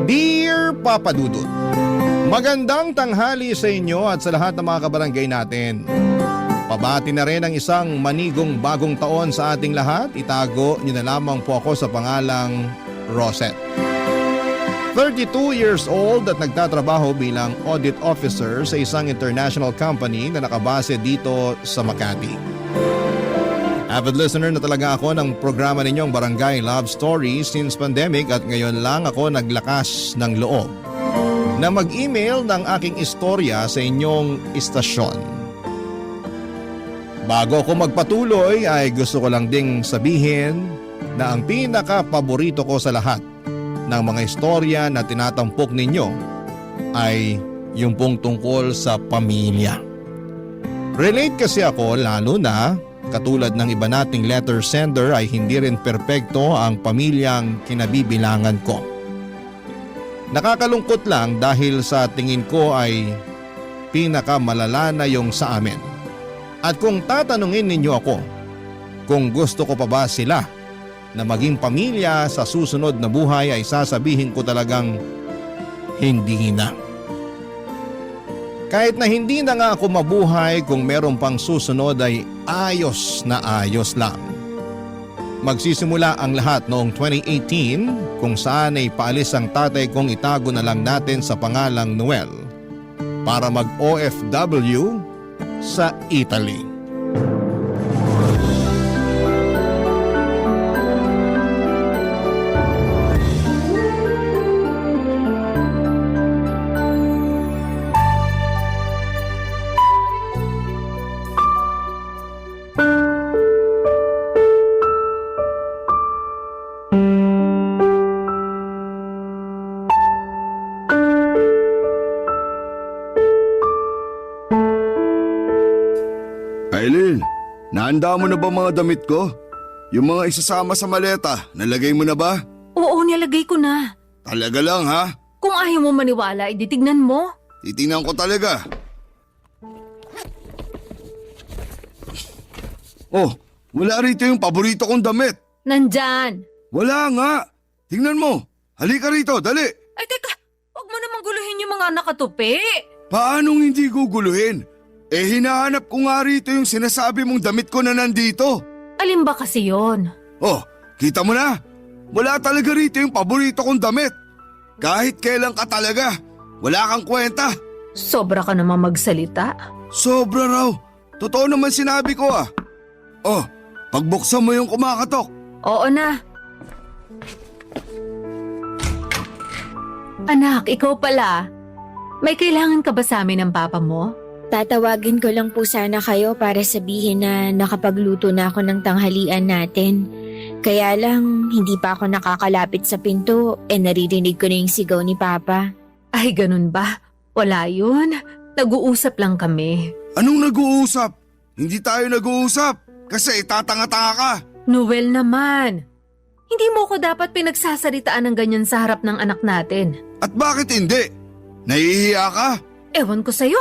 Dear Papa Dudut, magandang tanghali sa inyo at sa lahat ng mga kabarangay natin. Pabati na rin ang isang manigong bagong taon sa ating lahat. Itago niyo na lamang po ako sa pangalang Rosette. 32 years old at nagtatrabaho bilang audit officer sa isang international company na nakabase dito sa Makati. Avid listener na talaga ako ng programa ninyong Barangay Love Story since pandemic at ngayon lang ako naglakas ng loob na mag-email ng aking istorya sa inyong istasyon. Bago ako magpatuloy ay gusto ko lang ding sabihin na ang pinaka-paborito ko sa lahat ng mga istorya na tinatampok ninyo ay yung pong tungkol sa pamilya. Relate kasi ako lalo na katulad ng iba nating letter sender ay hindi rin perpekto ang pamilyang kinabibilangan ko. Nakakalungkot lang dahil sa tingin ko ay pinakamalala na yung sa amin. At kung tatanungin ninyo ako kung gusto ko pa ba sila na maging pamilya sa susunod na buhay ay sasabihin ko talagang hindi na. Kahit na hindi na nga ako mabuhay kung meron pang susunod ay ayos na ayos lang. Magsisimula ang lahat noong 2018 kung saan ay paalis ang tatay kong itago na lang natin sa pangalang Noel para mag-OFW sa Italy. Aileen, nahanda mo na ba mga damit ko? Yung mga isasama sa maleta, nalagay mo na ba? Oo, nilagay ko na. Talaga lang ha? Kung ayaw mo maniwala, ititignan mo. Titingnan ko talaga. Oh, wala rito yung paborito kong damit. Nandyan. Wala nga. Tingnan mo. Halika rito, dali. Ay, teka. Huwag mo namang guluhin yung mga nakatupi. Paanong hindi guguluhin? Hinahanap ko nga rito yung sinasabi mong damit ko na nandito. Alin ba kasi yon? Oh, kita mo na? Wala talaga rito yung paborito kong damit. Kahit kailan ka talaga, wala kang kwenta. Sobra ka naman magsalita. Sobra raw. Totoo naman sinabi ko ah. Oh, pagbuksan mo yung kumakatok. Oo na. Anak, ikaw pala. May kailangan ka ba sa amin ng papa mo? Tatawagin ko lang po sana kayo para sabihin na nakapagluto na ako ng tanghalian natin. Kaya lang, hindi pa ako nakakalapit sa pinto naririnig ko na yung sigaw ni Papa. Ay, ganun ba? Wala yun. Nag-uusap lang kami. Anong nag-uusap? Hindi tayo nag-uusap kasi tatanga-tanga ka. Noel naman. Hindi mo ko dapat pinagsasalitaan ng ganyan sa harap ng anak natin. At bakit hindi? Nahihiya ka? Ewan ko sa'yo.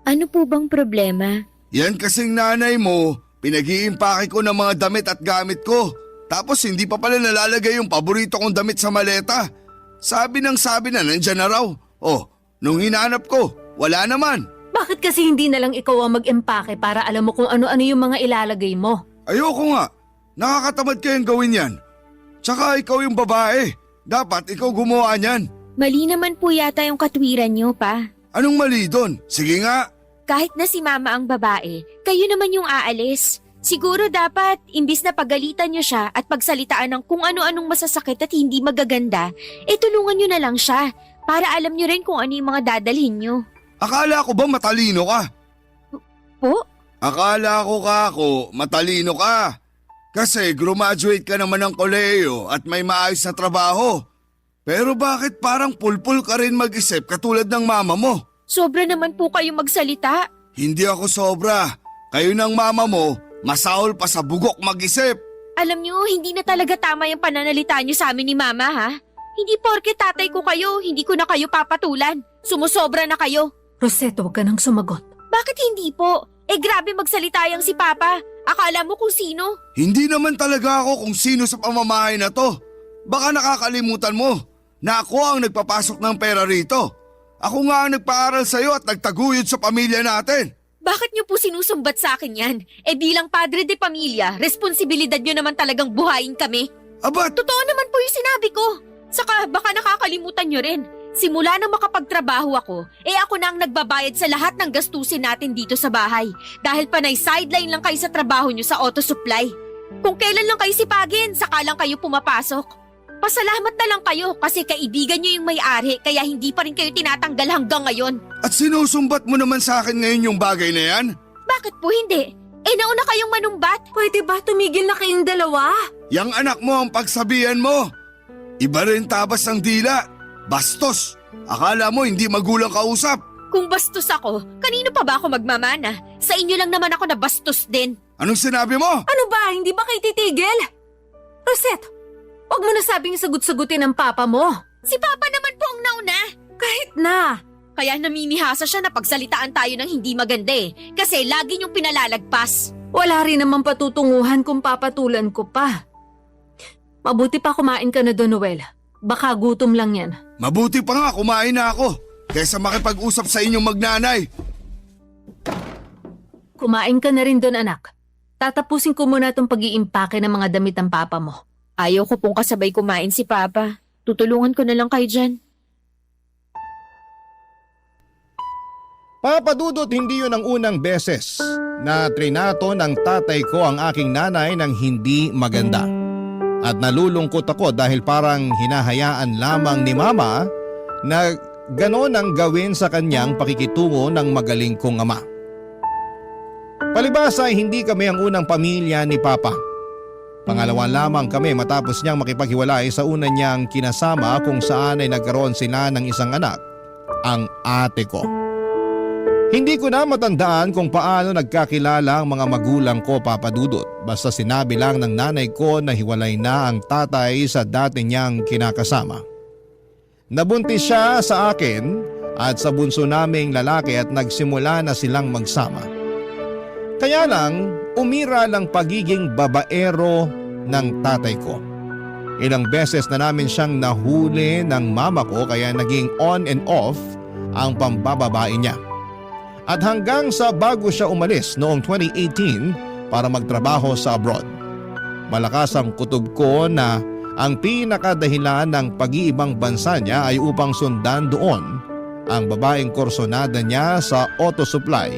Ano po bang problema? Yan kasing nanay mo, pinag-iimpake ko ng mga damit at gamit ko. Tapos hindi pa pala nalalagay yung paborito kong damit sa maleta. Sabi na nandyan na raw. Oh, nung hinanap ko, wala naman. Bakit kasi hindi na lang ikaw ang mag-empake para alam mo kung ano-ano yung mga ilalagay mo? Ayoko nga. Nakakatamad kayang gawin yan. Tsaka ikaw yung babae. Dapat ikaw gumawa niyan. Mali naman po yata yung katwiran niyo, Pa. Anong mali doon? Sige nga. Kahit na si Mama ang babae, kayo naman yung aalis. Siguro dapat, imbis na pagalitan niyo siya at pagsalitaan ng kung ano-anong masasakit at hindi magaganda, tulungan niyo na lang siya para alam niyo rin kung ano yung mga dadalhin niyo. Akala ko ba matalino ka? Po? Akala ko matalino ka. Kasi graduate ka naman ng kolehiyo at may maayos na trabaho. Pero bakit parang pulpul ka rin mag-isip katulad ng mama mo? Sobra naman po kayo magsalita. Hindi ako sobra. Kayo ng mama mo, masahol pa sa bugok mag-isip. Alam niyo, hindi na talaga tama yung pananalita niyo sa amin ni Mama, ha? Hindi porke tatay ko kayo, hindi ko na kayo papatulan. Sumusobra na kayo. Rosette, huwag ka nang sumagot. Bakit hindi po? Grabe magsalita yang si Papa. Akala mo kung sino? Hindi naman talaga ako kung sino sa pamamahay na to. Baka nakakalimutan mo. na ako ang nagpapasok ng pera rito. Ako nga ang nagpaaral sa'yo at nagtaguyod sa pamilya natin. Bakit niyo po sinusumbat sa akin yan? Bilang padre de pamilya, responsibilidad niyo naman talagang buhayin kami. Aba, Totoo naman po yung sinabi ko. Saka baka nakakalimutan niyo rin. Simula nang makapagtrabaho ako, ako na ang nagbabayad sa lahat ng gastusin natin dito sa bahay. Dahil panay sideline lang kayo sa trabaho niyo sa auto supply. Kung kailan lang kayo sipagin, saka lang kayo pumapasok. Pasalamat na lang kayo kasi kaibigan niyo yung may-ari kaya hindi pa rin kayo tinatanggal hanggang ngayon. at sinusumbat mo naman sa akin ngayon yung bagay na yan? Bakit po hindi? Nauna kayong manumbat. Pwede ba tumigil na kayong dalawa? Yang anak mo ang pagsabihan mo. Iba rin tabas ng dila. Bastos. Akala mo hindi magulang kausap. Kung bastos ako, kanino pa ba ako magmamana? Sa inyo lang naman ako na bastos din. Anong sinabi mo? Ano ba? Hindi ba kayo titigil? Rosette, huwag mo na sabing sagot-sagutin ang papa mo. Si Papa naman po ang nauna. Kahit na. Kaya namimihasa siya na pagsalitaan tayo ng hindi maganda kasi lagi niyong pinalalagpas. Wala rin naman patutunguhan kung papatulan ko pa. Mabuti pa kumain ka na doon, Noel. Baka gutom lang yan. Mabuti pa nga kumain na ako kaysa makipag-usap sa inyong magnanay. Kumain ka na rin doon, anak. Tatapusin ko muna itong pag-iimpake ng mga damit ng papa mo. Ayaw ko pong kasabay kumain si Papa. Tutulungan ko na lang kayo dyan. Papa Dudut, hindi yun ang unang beses na trinato ng tatay ko ang aking nanay ng hindi maganda. At nalulungkot ako dahil parang hinahayaan lamang ni Mama na ganon ang gawin sa kanyang pakikitungo ng magaling kong ama. Palibhasa ay hindi kami ang unang pamilya ni Papa. Pangalawa lamang kami matapos niyang makipaghiwalay sa una niyang kinasama kung saan ay nagkaroon sila ng isang anak, ang ate ko. Hindi ko na matandaan kung paano nagkakilala ang mga magulang ko, Papa Dudut. Basta sinabi lang ng nanay ko na hiwalay na ang tatay sa dati niyang kinakasama. Nabuntis siya sa akin at sa bunso naming lalaki at nagsimula na silang magsama. Kaya lang, umira lang pagiging babaero ng tatay ko. Ilang beses na namin siyang nahuli ng mama ko kaya naging on and off ang pambababae niya. At hanggang sa bago siya umalis noong 2018 para magtrabaho sa abroad. Malakas ang kutob ko na ang pinakadahilan ng pag-iibang bansa niya ay upang sundan doon ang babaeng kursonada niya sa auto supply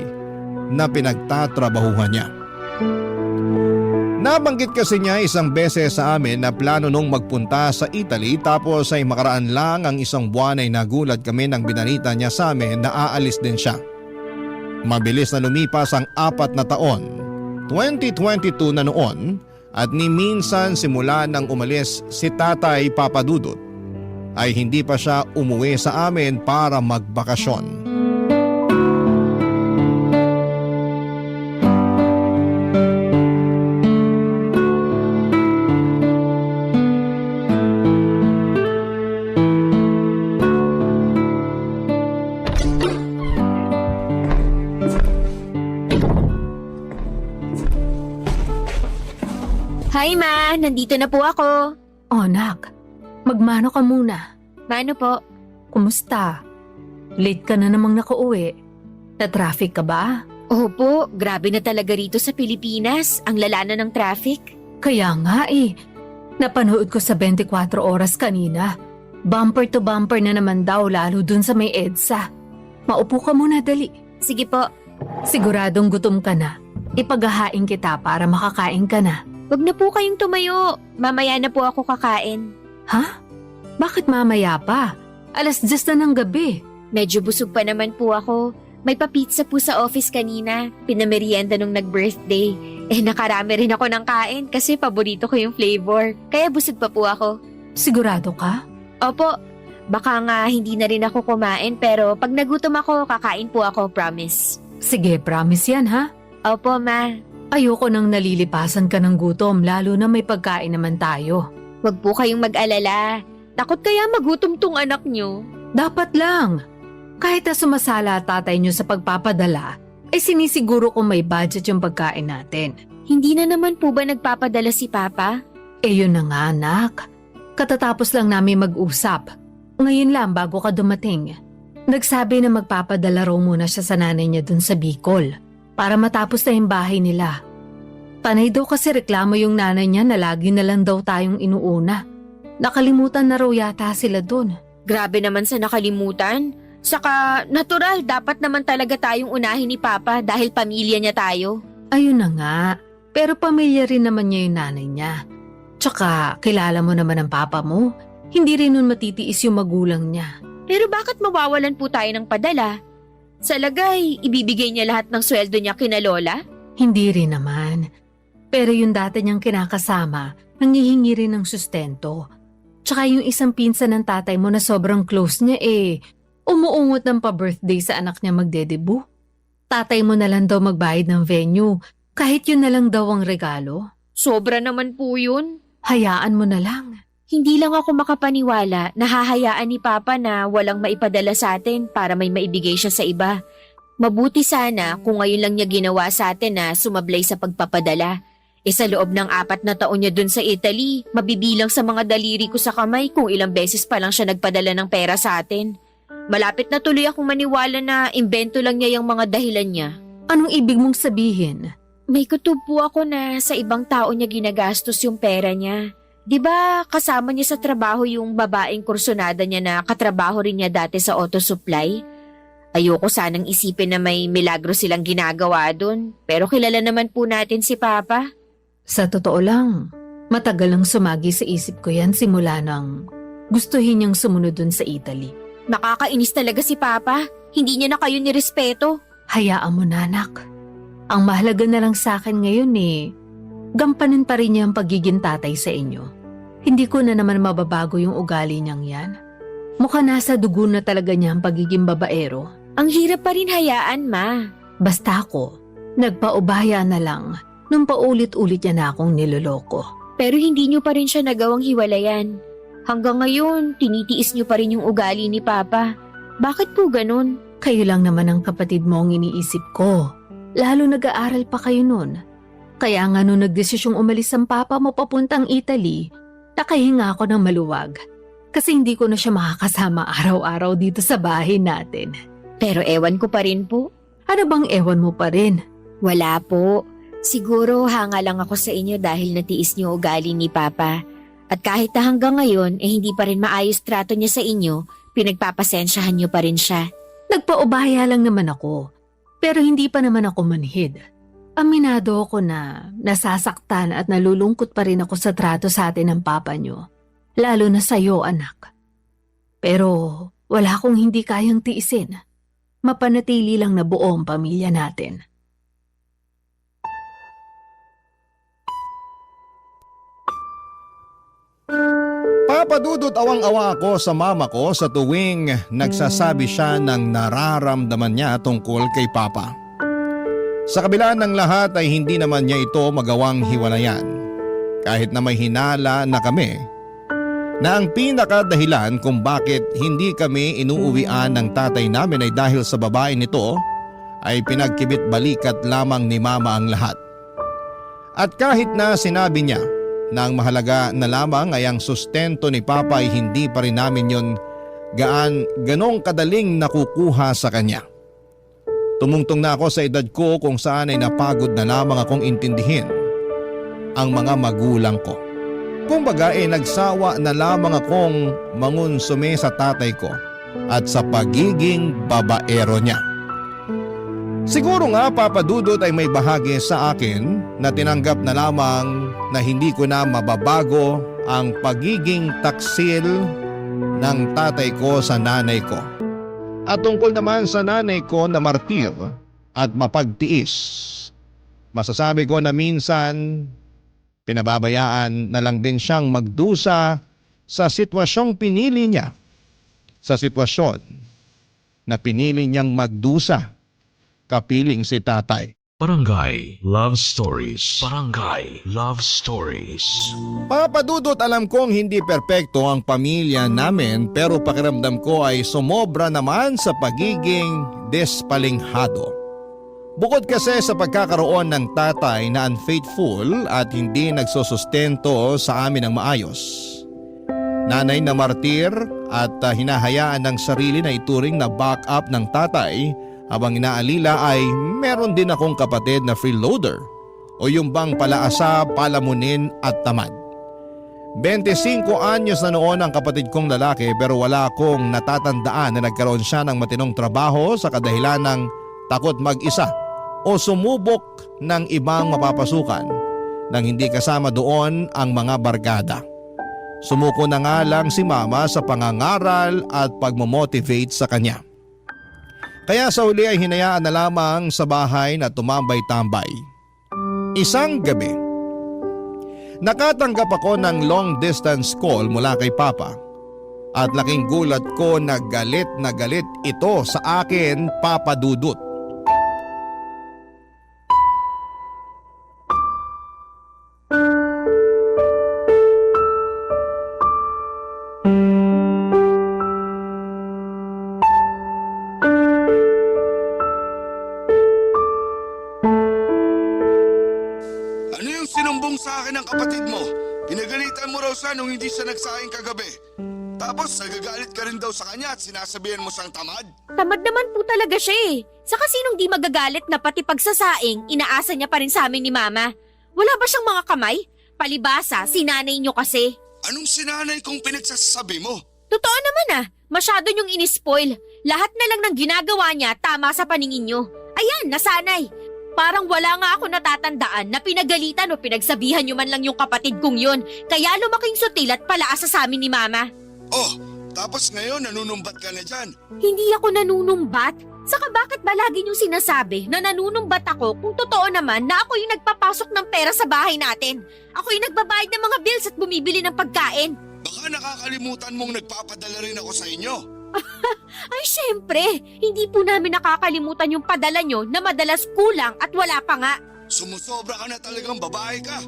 na pinagtatrabahuhan niya. Nabanggit kasi niya isang beses sa amin na plano nung magpunta sa Italy tapos ay makaraan lang ang isang buwan ay nagulat kami nang binalita niya sa amin na aalis din siya. Mabilis na lumipas ang 4 na taon, 2022 na noon at ni minsan simula nang umalis si Tatay Papa Dudut ay hindi pa siya umuwi sa amin para magbakasyon. Hi Ma, nandito na po ako. Oh, anak. Magmano ka muna. Mano po? Kumusta? Late ka na namang nakauwi. Na-traffic ka ba? Opo, grabe na talaga rito sa Pilipinas. Ang lala na ng traffic. Kaya nga Napanood ko sa 24 oras kanina. Bumper to bumper na naman daw lalo dun sa may EDSA. Maupo ka muna dali. Sige po. Siguradong gutom ka na. Ipaghahain kita para makakain ka na. Wag na po kayong tumayo. Mamaya na po ako kakain. Ha? Bakit mamaya pa? 10:00 na ng gabi. Medyo busog pa naman po ako. May pa-pizza po sa office kanina. Pinamerienda nung nag-birthday. Nakarami rin ako ng kain kasi paborito ko yung flavor. Kaya busog pa po ako. Sigurado ka? Opo. Baka nga hindi na rin ako kumain pero pag nagutom ako, kakain po ako, promise. Sige, promise yan ha? Opo, Ma. Ayoko nang nalilipasan ka ng gutom lalo na may pagkain naman tayo. Wag po kayong mag-alala. Takot kaya magutom tong anak nyo. Dapat lang. Kahit na sumasala tatay nyo sa pagpapadala, sinisiguro kung may budget yung pagkain natin. Hindi na naman po ba nagpapadala si Papa? Yun na nga anak. Katatapos lang namin mag-usap. Ngayon lang bago ka dumating. Nagsabi na magpapadala raw muna siya sa nanay niya dun sa Bicol para matapos na yung bahay nila. Panay daw kasi reklamo yung nanay niya na lagi na lang daw tayong inuuna. Nakalimutan na raw yata sila dun. Grabe naman sa nakalimutan. Saka natural, dapat naman talaga tayong unahin ni Papa dahil pamilya niya tayo. Ayun na nga, pero pamilya rin naman niya yung nanay niya. Tsaka kilala mo naman ang papa mo, hindi rin nun matitiis yung magulang niya. Pero bakit mawawalan po tayo ng padala? Sa lagay, ibibigay niya lahat ng sweldo niya kina Lola? Hindi rin naman. Pero yung dati niyang kinakasama, nangihingi rin ng sustento. Tsaka yung isang pinsan ng tatay mo na sobrang close niya umuungot ng pa-birthday sa anak niya magdedebu. Tatay mo na lang daw magbayad ng venue, kahit yun na lang daw ang regalo. Sobra naman po yun. Hayaan mo na lang. Hindi lang ako makapaniwala na hahayaan ni Papa na walang maipadala sa atin para may maibigay siya sa iba. Mabuti sana kung ngayon lang niya ginawa sa atin na sumablay sa pagpapadala. Sa loob ng 4 na taon niya dun sa Italy, mabibilang sa mga daliri ko sa kamay kung ilang beses pa lang siya nagpadala ng pera sa atin. Malapit na tuloy akong maniwala na imbento lang niya yung mga dahilan niya. Anong ibig mong sabihin? May kutob po ako na sa ibang tao niya ginagastos yung pera niya. 'Di ba kasama niya sa trabaho yung babaeng kursunada niya na katrabaho rin niya dati sa auto supply? Ayoko sanang isipin na may milagro silang ginagawa dun, pero kilala naman po natin si Papa. Sa totoo lang, matagal nang sumagi sa isip ko yan simula nang gustuhin niyang sumunod dun sa Italy. Nakakainis talaga si Papa. Hindi niya na kayo nirespeto. Hayaan mo na, anak. Ang mahalaga na lang sa akin ngayon gampanan pa rin niya ang pagiging tatay sa inyo. Hindi ko na naman mababago yung ugali niyang yan. Mukha nasa dugo na talaga niya ang pagiging babaero. Ang hirap pa rin hayaan, Ma. Basta ako, nagpaubaya na lang nung paulit-ulit niya na akong niloloko. Pero hindi niyo pa rin siya nagawang hiwalayan. Hanggang ngayon, tinitiis niyo pa rin yung ugali ni Papa. Bakit po ganun? Kayo lang naman ang kapatid mo ang iniisip ko. Lalo nag-aaral pa kayo nun. Kaya nga nung nagdesisyong umalis ang papa mo papuntang Italy, nakahinga ako ng maluwag. Kasi hindi ko na siya makakasama araw-araw dito sa bahay natin. Pero ewan ko pa rin po. Ano bang ewan mo pa rin? Wala po. Siguro hanga lang ako sa inyo dahil natiis niyo ugali ni Papa. At kahit na hanggang ngayon hindi pa rin maayos trato niya sa inyo, pinagpapasensyahan niyo pa rin siya. Nagpaubaya lang naman ako, pero hindi pa naman ako manhid. Aminado ako na nasasaktan at nalulungkot pa rin ako sa trato sa atin ng papa niyo, lalo na sa'yo, anak. Pero wala akong hindi kayang tiisin. Mapanatili lang na buo ang pamilya natin. Papadudot awang-awa ako sa mama ko sa tuwing nagsasabi siya ng nararamdaman niya tungkol kay Papa. Sa kabila ng lahat ay hindi naman niya ito magawang hiwalayan. Kahit na may hinala na kami na ang pinakadahilan kung bakit hindi kami inuuwian ng tatay namin ay dahil sa babae nito ay pinagkibit balikat lamang ni mama ang lahat. At kahit na sinabi niya na ang mahalaga na lamang ay ang sustento ni Papa ay hindi pa rin namin yon ganong kadaling nakukuha sa kanya. Tumungtong na ako sa edad ko kung saan ay napagod na lamang akong intindihin ang mga magulang ko. Kumbaga nagsawa na lamang akong mangunsume sa tatay ko at sa pagiging babaero niya. Siguro nga Papadudot ay may bahagi sa akin na tinanggap na lamang na hindi ko na mababago ang pagiging taksil ng tatay ko sa nanay ko. At tungkol naman sa nanay ko na martir at mapagtiis, masasabi ko na minsan pinababayaan na lang din siyang magdusa sa sitwasyong pinili niya. Sa sitwasyon na pinili niyang magdusa kapiling si tatay. Barangay Love Stories. Barangay Love Stories. Papadudot alam kong hindi perpekto ang pamilya namin pero pakiramdam ko ay sumobra naman sa pagiging despalinghado. Bukod kasi sa pagkakaroon ng tatay na unfaithful at hindi nagsusustento sa amin ng maayos. Nanay na martir at hinahayaan ng sarili na ituring na backup ng tatay, habang inaalila ay meron din akong kapatid na freeloader o yung bang palaasa, palamunin at tamad. 25 anyos na noon ang kapatid kong lalaki, pero wala akong natatandaan na nagkaroon siya ng matinong trabaho sa kadahilan ng takot mag-isa o sumubok ng ibang mapapasukan nang hindi kasama doon ang mga barkada. Sumuko na nga lang si mama sa pangangaral at pagmomotivate sa kanya. Kaya sa uli ay hinayaan na lamang sa bahay na tumambay-tambay. Isang gabi, nakatanggap ako ng long distance call mula kay Papa at laking gulat ko na galit ito sa akin, Papa Dudut. Ano yung sinumbong sa akin ng kapatid mo? Pinagalitan mo raw siya nung hindi siya nagsaing kagabi. Tapos nagagalit ka rin daw sa kanya at sinasabihan mo siyang tamad? Tamad naman po talaga siya eh. Saka sinong di magagalit na pati pagsasaing, inaasa niya pa rin sa amin ni Mama. Wala ba siyang mga kamay? Palibasa, sinanay niyo kasi. Anong sinanay kong pinagsasabi mo? Totoo naman masyado niyong inispoil. Lahat na lang ng ginagawa niya tama sa paningin niyo. Ayan, nasanay. Parang wala nga ako natatandaan na pinagalitan o pinagsabihan niyo man lang yung kapatid kong yun. Kaya lumaking sutil at palaasa sa amin ni Mama. Oh, tapos ngayon nanunumbat ka na dyan. Hindi ako nanunumbat. Saka bakit ba lagi niyong sinasabi na nanunumbat ako kung totoo naman na ako yung nagpapasok ng pera sa bahay natin? Ako yung nagbabayad ng mga bills at bumibili ng pagkain. Baka nakakalimutan mong nagpapadala rin ako sa inyo. Ay syempre, hindi po namin nakakalimutan yung padala nyo na madalas kulang at wala pa nga. Sumusobra ka na talagang babae ka.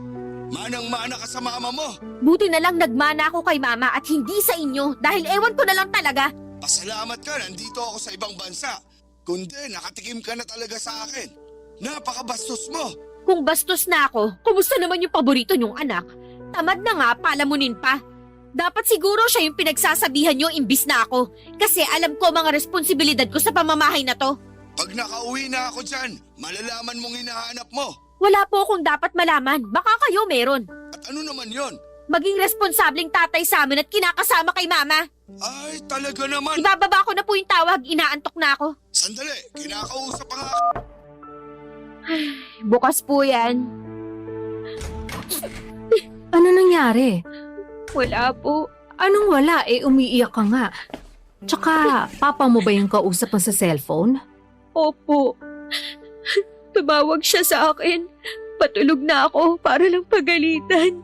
Manang-mana ka sa mama mo. Buti na lang nagmana ako kay Mama at hindi sa inyo dahil ewan ko na lang talaga. Pasalamat ka, nandito ako sa ibang bansa. Kundi nakatikim ka na talaga sa akin. Napakabastos mo. Kung bastos na ako, kumusta naman yung paborito nyong anak? Tamad na nga, palamunin pa. Dapat siguro siya yung pinagsasabihan nyo imbis na ako. Kasi alam ko mga responsibilidad ko sa pamamahay na to. Pag nakauwi na ako dyan, malalaman mong hinahanap mo. Wala po akong dapat malaman. Baka kayo meron. At ano naman yon? Maging responsableng tatay sa amin at kinakasama kay Mama. Ay, talaga naman. Ibababa ko na po yung tawag. Inaantok na ako. Sandali, kinakausap pa nga. Bukas po yan. Ano nangyari? Wala po. Anong wala? Umiiyak ka nga. Tsaka, papa mo ba yung kausap mo sa cellphone? Opo. Tumawag siya sa akin. Patulog na ako para lang pagalitan.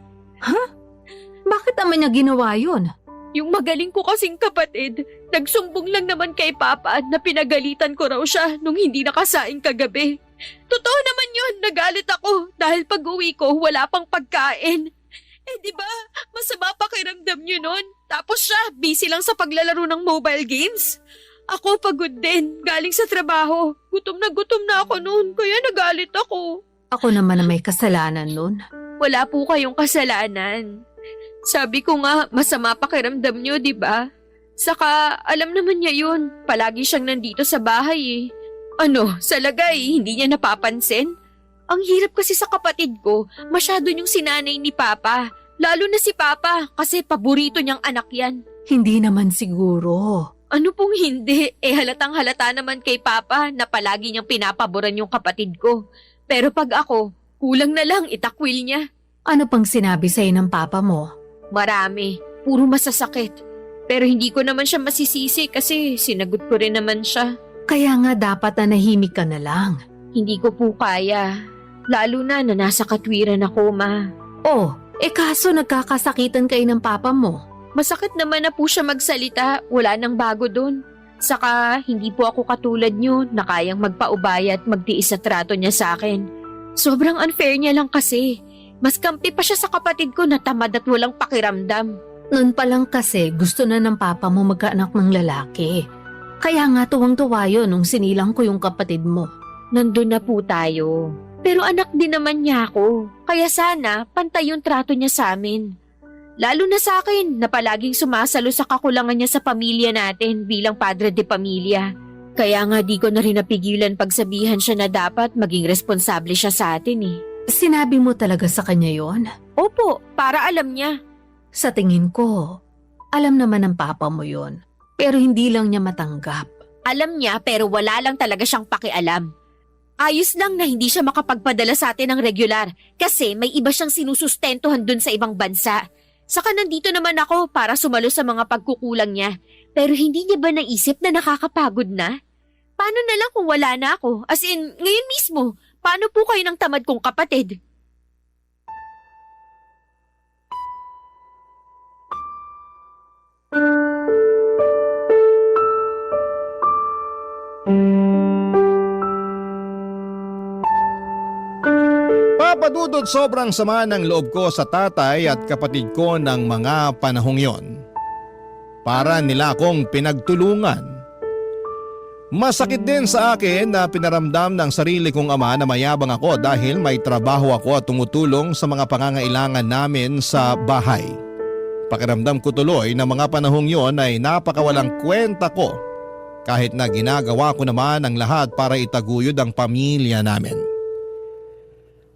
Bakit naman niya ginawa yun? Yung magaling ko kasing kapatid, nagsumbong lang naman kay Papa na pinagalitan ko raw siya nung hindi nakasaing kagabi. Totoo naman yun, nagalit ako dahil pag-uwi ko wala pang pagkain. Di ba? Masama pakiramdam niyo nun. Tapos siya, busy lang sa paglalaro ng mobile games. Ako pagod din, galing sa trabaho. Gutom na ako noon, kaya nagalit ako. Ako naman na may kasalanan nun. Wala po kayong kasalanan. Sabi ko nga, masama pakiramdam niyo, di ba? Saka, alam naman niya yun. Palagi siyang nandito sa bahay eh. Ano, sa lagay, hindi niya napapansin? Ang hirap kasi sa kapatid ko, masyado niyong sinanay ni Papa. Lalo na si Papa, kasi paborito niyang anak yan. Hindi naman siguro. Ano pong hindi? Halatang halata naman kay Papa na palagi niyang pinapaboran yung kapatid ko. Pero pag ako, kulang na lang itakwil niya. Ano pang sinabi sa'yo ng papa mo? Marami, puro masasakit. Pero hindi ko naman siya masisisi kasi sinagot ko rin naman siya. Kaya nga dapat na nahimik ka na lang. Hindi ko po kaya. Lalo na nasa katwiran ako, Ma. Oh, kaso nagkakasakitan kayo ng papa mo. Masakit naman na po siya magsalita, wala nang bago dun. Saka hindi po ako katulad niyo na kayang magpaubaya at magtiis sa trato niya sa akin. Sobrang unfair niya lang kasi. Mas kampi pa siya sa kapatid ko na tamad at walang pakiramdam. Noon pa lang kasi gusto na ng papa mo magkaanak ng lalaki. Kaya nga tuwang-tuwa yun nung sinilang ko yung kapatid mo. Nandun na po tayo. Pero anak din naman niya ako. Kaya sana pantay yung trato niya sa amin. Lalo na sa akin na palaging sumasalo sa kakulangan niya sa pamilya natin bilang padre de pamilya. Kaya nga di ko na rin napigilan pagsabihan siya na dapat maging responsable siya sa atin eh. Sinabi mo talaga sa kanya yon? Opo, para alam niya. Sa tingin ko, alam naman ng papa mo yon. Pero hindi lang niya matanggap. Alam niya pero wala lang talaga siyang pakialam. Ayos lang na hindi siya makapagpadala sa atin ng regular kasi may iba siyang sinusustentuhan dun sa ibang bansa. Saka nandito naman ako para sumalo sa mga pagkukulang niya. Pero hindi niya ba naisip na nakakapagod na? Paano na lang kung wala na ako? As in, ngayon mismo, paano po kayo ng tamad kong kapatid? Papadudot sobrang sama ng loob ko sa tatay at kapatid ko ng mga panahong yon. Para nila akong pinagtulungan. Masakit din sa akin na pinaramdam ng sarili kong ama na mayabang ako dahil may trabaho ako at tumutulong sa mga pangangailangan namin sa bahay. Pakiramdam ko tuloy na mga panahong yon ay napakawalang kwenta ko kahit na ginagawa ko naman ang lahat para itaguyod ang pamilya namin.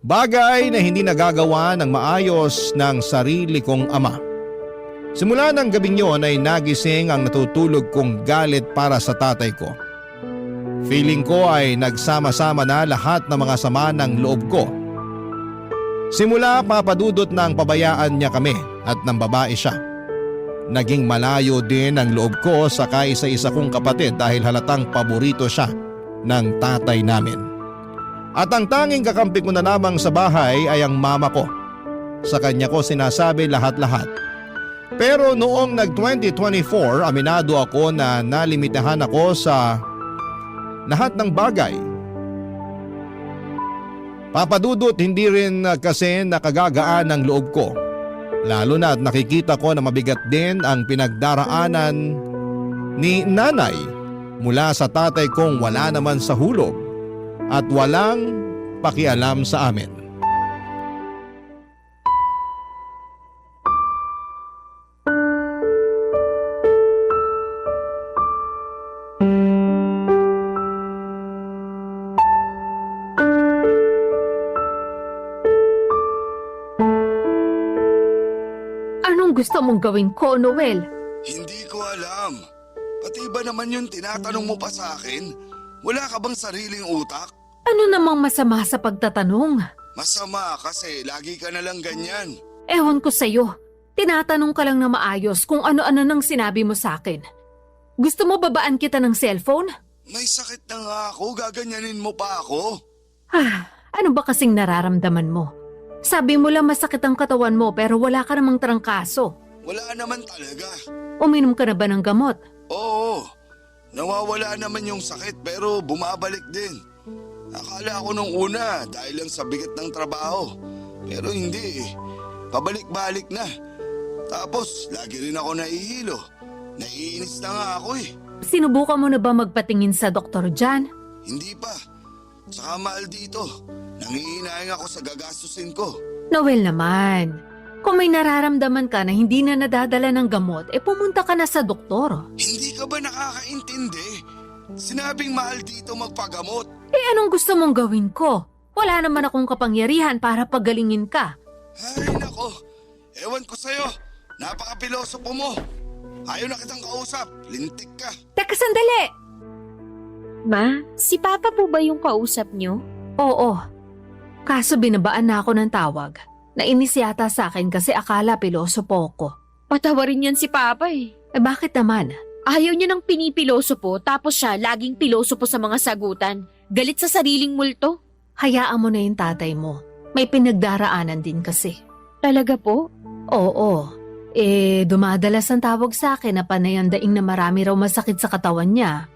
Bagay na hindi nagagawa ng maayos ng sarili kong ama. Simula ng gabing yon ay nagising ang natutulog kong galit para sa tatay ko. Feeling ko ay nagsama-sama na lahat ng mga sama ng loob ko. Simula papadudot ng pabayaan niya kami at ng babae siya. Naging malayo din ang loob ko sa kaisa-isa kong kapatid dahil halatang paborito siya ng tatay namin. At ang tanging kakampi ko na lamang sa bahay ay ang mama ko. Sa kanya ko sinasabi lahat-lahat. Pero noong nag-2024, aminado ako na nalimitahan ako sa lahat ng bagay. Papadudot hindi rin kasi nakagagaan ang loob ko. Lalo na at nakikita ko na mabigat din ang pinagdaraanan ni nanay mula sa tatay kong wala naman sa hulog at walang pakialam sa amin. Anong gusto mong gawin ko, Noel? Hindi ko alam. Pati ba naman yung tinatanong mo pa sa akin? Wala ka bang sariling utak? Ano namang masama sa pagtatanong? Masama kasi lagi ka na lang ganyan. Ewan ko sa'yo. Tinatanong ka lang na maayos kung ano-ano nang sinabi mo sa akin. Gusto mo babaan kita ng cellphone? May sakit na nga ako, gaganyanin mo pa ako. Ano ba kasing nararamdaman mo? Sabi mo lang masakit ang katawan mo pero wala ka namang trangkaso. Wala naman talaga. Uminom ka na ba ng gamot? Oo, nawawala naman yung sakit pero bumabalik din. Akala ko nung una dahil lang sa bigat ng trabaho. Pero hindi eh. Pabalik-balik na. Tapos lagi rin ako nahihilo. Naiinis na nga ako eh. Sinubukan mo na ba magpatingin sa doktor dyan? Hindi pa. Saka mahal dito. Nangihinayang ako sa gagastusin ko. Noel naman, kung may nararamdaman ka na hindi na nadadala ng gamot, pumunta ka na sa doktor. Hindi ka ba nakakaintindi? Sinabing mahal dito magpagamot. Anong gusto mong gawin ko? Wala naman akong kapangyarihan para pagalingin ka. Ay nako, ewan ko sa'yo. Napaka-pilosopo mo. Ayaw na kitang kausap, lintik ka. Teka sandali! Ma, si Papa po ba yung kausap niyo? Oo. Kaso binabaan na ako ng tawag. Nainis yata sa akin kasi akala pilosopo ko. Patawarin yan si Papa eh. Bakit naman? Ayaw niya ng pinipilosopo tapos siya laging pilosopo sa mga sagutan. Galit sa sariling multo. Hayaan mo na yung tatay mo. May pinagdaraanan din kasi. Talaga po? Oo. Dumadalas ang tawag sa akin na panay ang daing na marami raw masakit sa katawan niya.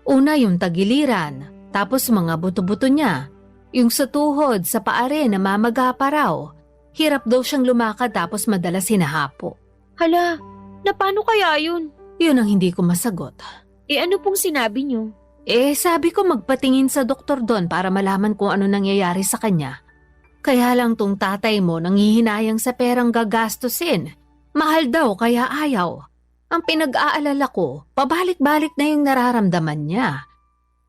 Una yung tagiliran, tapos mga buto-buto niya. Yung sa tuhod, sa paa rin, namamaga pa raw. Hirap daw siyang lumakad tapos madalas hinahapo. Hala, na paano kaya yun? Yun ang hindi ko masagot. Ano pong sinabi niyo? Sabi ko magpatingin sa doktor doon para malaman kung ano nangyayari sa kanya. Kaya lang tong tatay mo nanghihinayang sa perang gagastusin. Mahal daw kaya ayaw. Ang pinag-aalala ko, pabalik-balik na yung nararamdaman niya.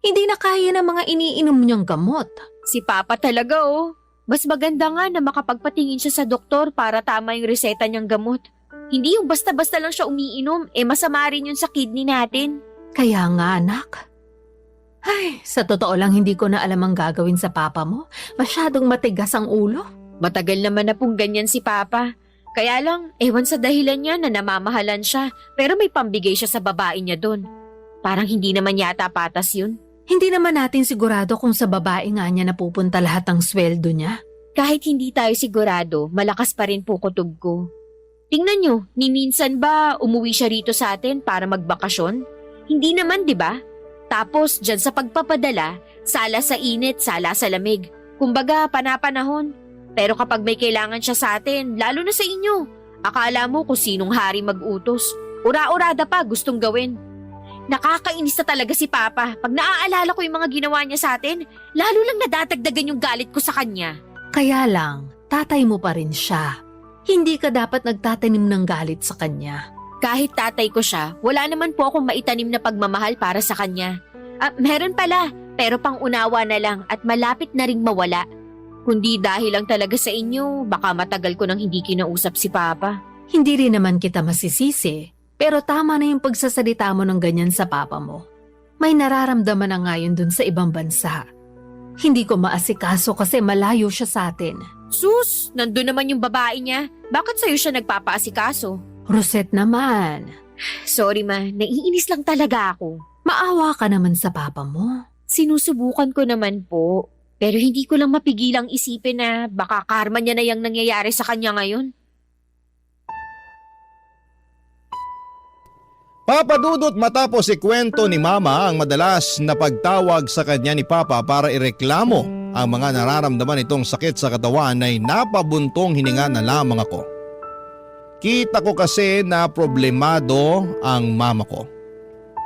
Hindi na kaya ng mga iniinom niyang gamot. Si Papa talaga oh. Mas maganda nga na makapagpatingin siya sa doktor para tama yung reseta niyang gamot. Hindi yung basta-basta lang siya umiinom, masama rin yun sa kidney natin. Kaya nga anak. Ay, sa totoo lang hindi ko na alam ang gagawin sa papa mo. Masyadong matigas ang ulo. Matagal naman na pong ganyan si Papa. Kaya lang, ewan sa dahilan niya na namamahalan siya, pero may pambigay siya sa babae niya doon. Parang hindi naman yata patas yun. Hindi naman natin sigurado kung sa babae nga niya napupunta lahat ng sweldo niya. Kahit hindi tayo sigurado, malakas pa rin po kutob ko. Tingnan nyo, ni minsan ba umuwi siya rito sa atin para magbakasyon? Hindi naman, di ba? Tapos, dyan sa pagpapadala, sala sa init, sala sa lamig. Kumbaga, panapanahon. Pero kapag may kailangan siya sa atin, lalo na sa inyo, akala mo kung sinong hari mag-utos. Ura-urada pa gustong gawin. Nakakainis na talaga si Papa. Pag naaalala ko yung mga ginawa niya sa atin, lalo lang nadadagdagan yung galit ko sa kanya. Kaya lang, tatay mo pa rin siya. Hindi ka dapat nagtatanim ng galit sa kanya. Kahit tatay ko siya, wala naman po akong maitanim na pagmamahal para sa kanya. Meron pala, pero pang-unawa na lang at malapit na ring mawala. Kundi dahil lang talaga sa inyo, baka matagal ko nang hindi kinausap si Papa. Hindi rin naman kita masisisi, pero tama na yung pagsasalita mo ng ganyan sa papa mo. May nararamdaman na ngayon dun sa ibang bansa. Hindi ko maasikaso kasi malayo siya sa atin. Sus, nandun naman yung babae niya. Bakit sa'yo siya nagpapaasikaso? Rosette naman, Sorry ma, naiinis lang talaga ako. maawa ka naman sa papa mo. Sinusubukan ko naman po. Pero hindi ko lang mapigilang isipin na baka karma niya na yung nangyayari sa kanya ngayon. Papa Dudut, matapos ikwento ni Mama ang madalas na pagtawag sa kanya ni Papa para ireklamo ang mga nararamdaman itong sakit sa katawan ay napabuntong hininga na lamang ako. Kita ko kasi na problemado ang mama ko.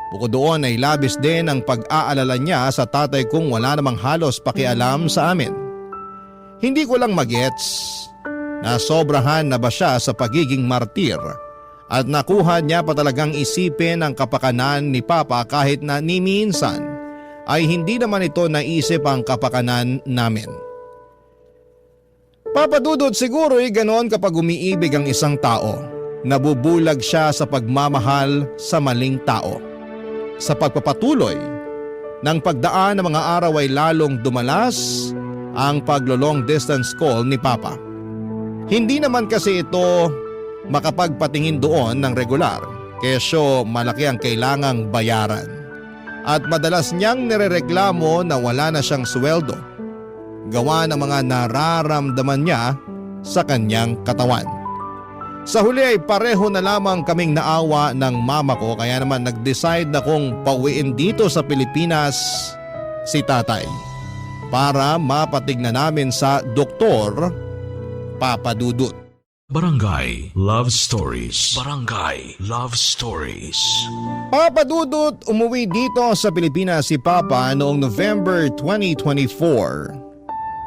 Bukod doon ay labis din ang pag-aalala niya sa tatay kong wala namang halos pakialam sa amin. Hindi ko lang magets na sobrahan na ba siya sa pagiging martir at nakuha niya pa talagang isipin ang kapakanan ni Papa kahit na ni minsan ay hindi naman ito naisip ang kapakanan namin. Papa Dudut, siguro ay ganoon kapag umiibig ang isang tao. Nabubulag siya sa pagmamahal sa maling tao. Sa pagpapatuloy ng pagdaan ng mga araw ay lalong dumalas ang paglo-long distance call ni Papa. Hindi naman kasi ito makapagpatingin doon ng regular, kesyo malaki ang kailangang bayaran. At madalas niyang nirereklamo na wala na siyang sweldo, gawa ng mga nararamdaman niya sa kanyang katawan. Sa huli ay pareho na lamang kaming naawa ng mama ko kaya naman nag-decide na kung pauwiin dito sa Pilipinas si tatay para mapatignan namin sa doktor, Papa Dudut. Barangay Love Stories. Barangay Love Stories. Papa Dudut, umuwi dito sa Pilipinas si Papa noong November 2024.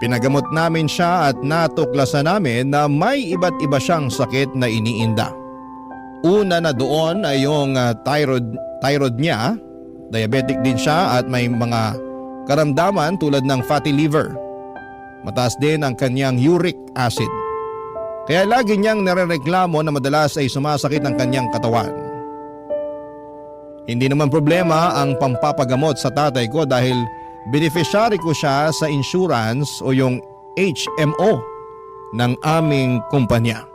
Pinagamot namin siya at natuklasan namin na may iba't iba siyang sakit na iniinda. Una na doon ay yung thyroid niya, diabetic din siya at may mga karamdaman tulad ng fatty liver. Mataas din ang kanyang uric acid. Kaya lagi niyang nirereklamo na madalas ay sumasakit ang kanyang katawan. Hindi naman problema ang pampapagamot sa tatay ko dahil beneficiary ko siya sa insurance o yung HMO ng aming kumpanya.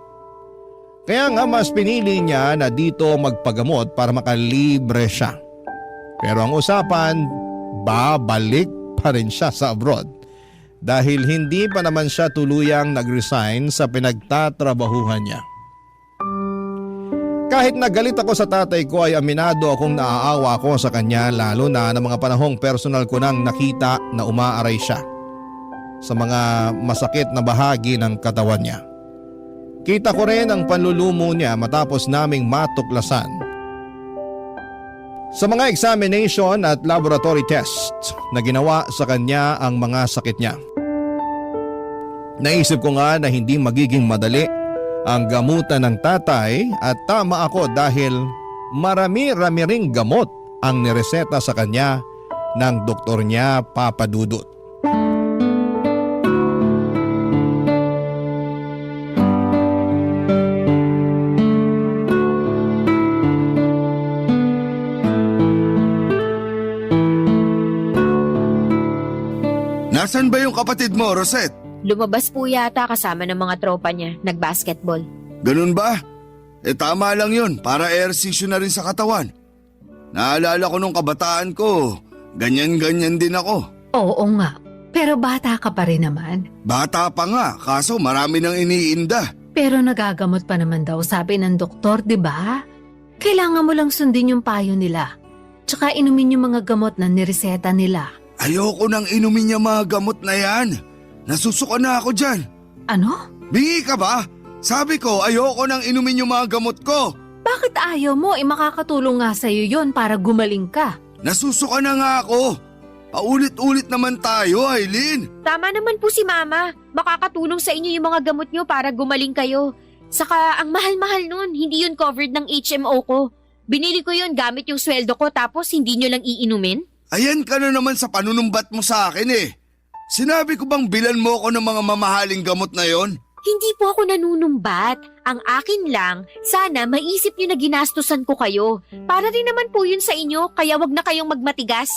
Kaya nga mas pinili niya na dito magpagamot para makalibre siya. Pero ang usapan, babalik pa rin siya sa abroad dahil hindi pa naman siya tuluyang nag-resign sa pinagtatrabahuhan niya. Kahit nagalit ako sa tatay ko ay aminado akong naaawa ako sa kanya lalo na ng mga panahong personal ko nang nakita na umaaray siya sa mga masakit na bahagi ng katawan niya. Kita ko rin ang panlulumo niya matapos naming matuklasan sa mga examination at laboratory test na ginawa sa kanya ang mga sakit niya. Naisip ko nga na hindi magiging madali ang gamutan ng tatay at tama ako dahil marami-rami ring gamot ang nireseta sa kanya ng doktor niya, Papa Dudut. Nasaan ba yung kapatid mo, Rosette? Lumabas po yata kasama ng mga tropa niya, nag-basketball. Ganun ba? Tama lang yun, para ehersisyo na rin sa katawan. Naalala ko nung kabataan ko, ganyan-ganyan din ako. Oo nga, pero bata ka pa rin naman. Bata pa nga, kaso marami nang iniinda. Pero nagagamot pa naman daw, sabi ng doktor, di ba? Kailangan mo lang sundin yung payo nila. Tsaka inumin yung mga gamot na nireseta nila. Ayoko nang inumin niya mga gamot na yan. Nasusuka na ako dyan. Ano? Bingi ka ba? Sabi ko, ayoko nang inumin yung mga gamot ko. Bakit ayaw mo? Makakatulong nga sa'yo yon para gumaling ka. Nasusuka na nga ako. Paulit-ulit naman tayo, Aileen. Tama naman po si Mama. Makakatulong sa inyo yung mga gamot nyo para gumaling kayo. Saka ang mahal-mahal nun, hindi yun covered ng HMO ko. Binili ko yun gamit yung sweldo ko tapos hindi nyo lang iinumin? Ayan ka na naman sa panunumbat mo sa akin eh. Sinabi ko bang bilan mo ako ng mga mamahaling gamot na yon? Hindi po ako nanunumbat. Ang akin lang, sana maisip nyo na ginastusan ko kayo. Para rin naman po yun sa inyo, kaya wag na kayong magmatigas.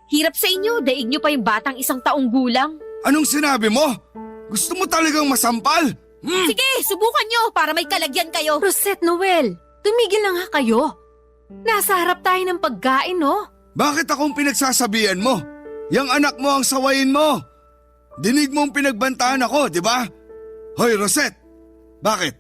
Hirap sa inyo, daig nyo pa yung batang 1 taong gulang. Anong sinabi mo? Gusto mo talagang masampal? Sige, subukan nyo para may kalagyan kayo. Rosette, Noel, tumigil na nga kayo. Nasa harap tayo ng pagkain, no? Bakit akong pinagsasabihan mo? Yang anak mo ang sawayin mo. Dinig mong pinagbantaan ako, di ba? Hoy, Rosette! Bakit?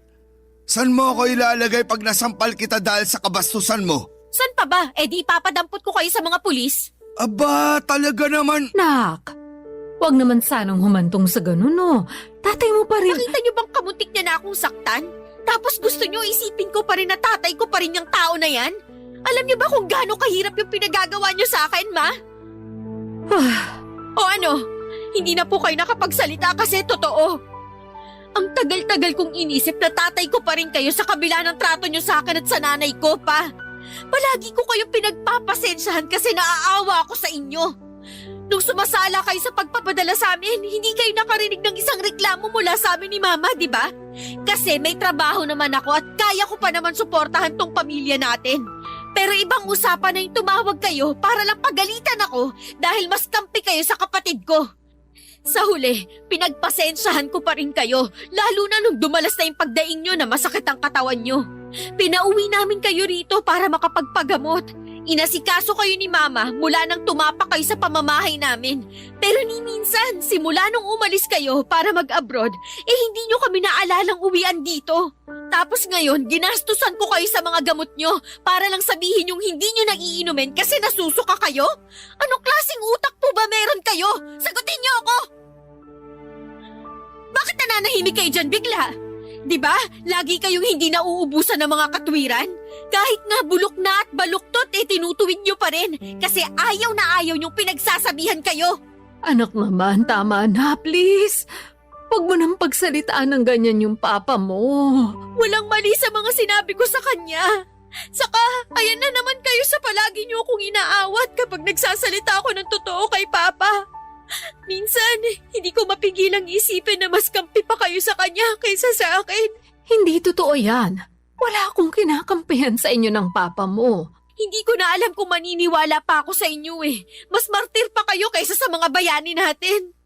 San mo ako ilalagay pag nasampal kita dahil sa kabastusan mo? San pa ba? Eh di ipapadampot ko kayo sa mga pulis. Aba, talaga naman. Nak, wag naman sanang humantong sa ganun, no? Tatay mo pa rin. Nakita nyo bang kamuntik niya na akong saktan? Tapos gusto nyo isipin ko pa rin na tatay ko pa rin yung tao na yan? Alam niyo ba kung gaano kahirap yung pinagagawa niyo sa akin, Ma? O ano? Hindi na po kayo nakapagsalita kasi totoo. Ang tagal-tagal kong inisip na tatay ko pa rin kayo sa kabila ng trato niyo sa akin at sa nanay ko pa. Palagi ko kayong pinagpapasensyahan kasi naaawa ako sa inyo. Nung sumasala kayo sa pagpapadala sa amin, hindi kayo nakarinig ng isang reklamo mula sa amin ni Mama, di ba? Kasi may trabaho naman ako at kaya ko pa naman suportahan tong pamilya natin. Pero ibang usapan na yung tumawag kayo para lang pagalitan ako dahil mas kampi kayo sa kapatid ko. Sa huli, pinagpasensyahan ko pa rin kayo, lalo na nung dumalas na yung pagdaing nyo na masakit ang katawan nyo. Pinauwi namin kayo rito para makapagpagamot. Inasikaso kayo ni Mama mula nang tumapak kayo sa pamamahay namin. Pero ni minsan, simula nung umalis kayo para mag-abroad, hindi nyo kami naalalang uwian dito. Tapos ngayon, ginastusan ko kayo sa mga gamot nyo para lang sabihin yung hindi nyo naiinumin kasi nasusuka kayo? Anong klaseng utak po ba meron kayo? Sagutin nyo ako! Bakit nananahimik kayo dyan bigla? Diba? Lagi kayong hindi nauubusan ng mga katwiran? Kahit nga bulok na at baluktot, tinutuwid nyo pa rin kasi ayaw na ayaw yung pinagsasabihan kayo. Anak naman, tama na, please. Huwag mo nang pagsalitaan ng ganyan yung papa mo. Walang mali sa mga sinabi ko sa kanya. Saka, ayan na naman kayo sa palagi niyo akong inaawat kapag nagsasalita ako ng totoo kay Papa. Minsan, hindi ko mapigilang isipin na mas kampi pa kayo sa kanya kaysa sa akin. Hindi totoo yan. Wala akong kinakampihan sa inyo ng papa mo. Hindi ko na alam kung maniniwala pa ako sa inyo eh. Mas martir pa kayo kaysa sa mga bayani natin.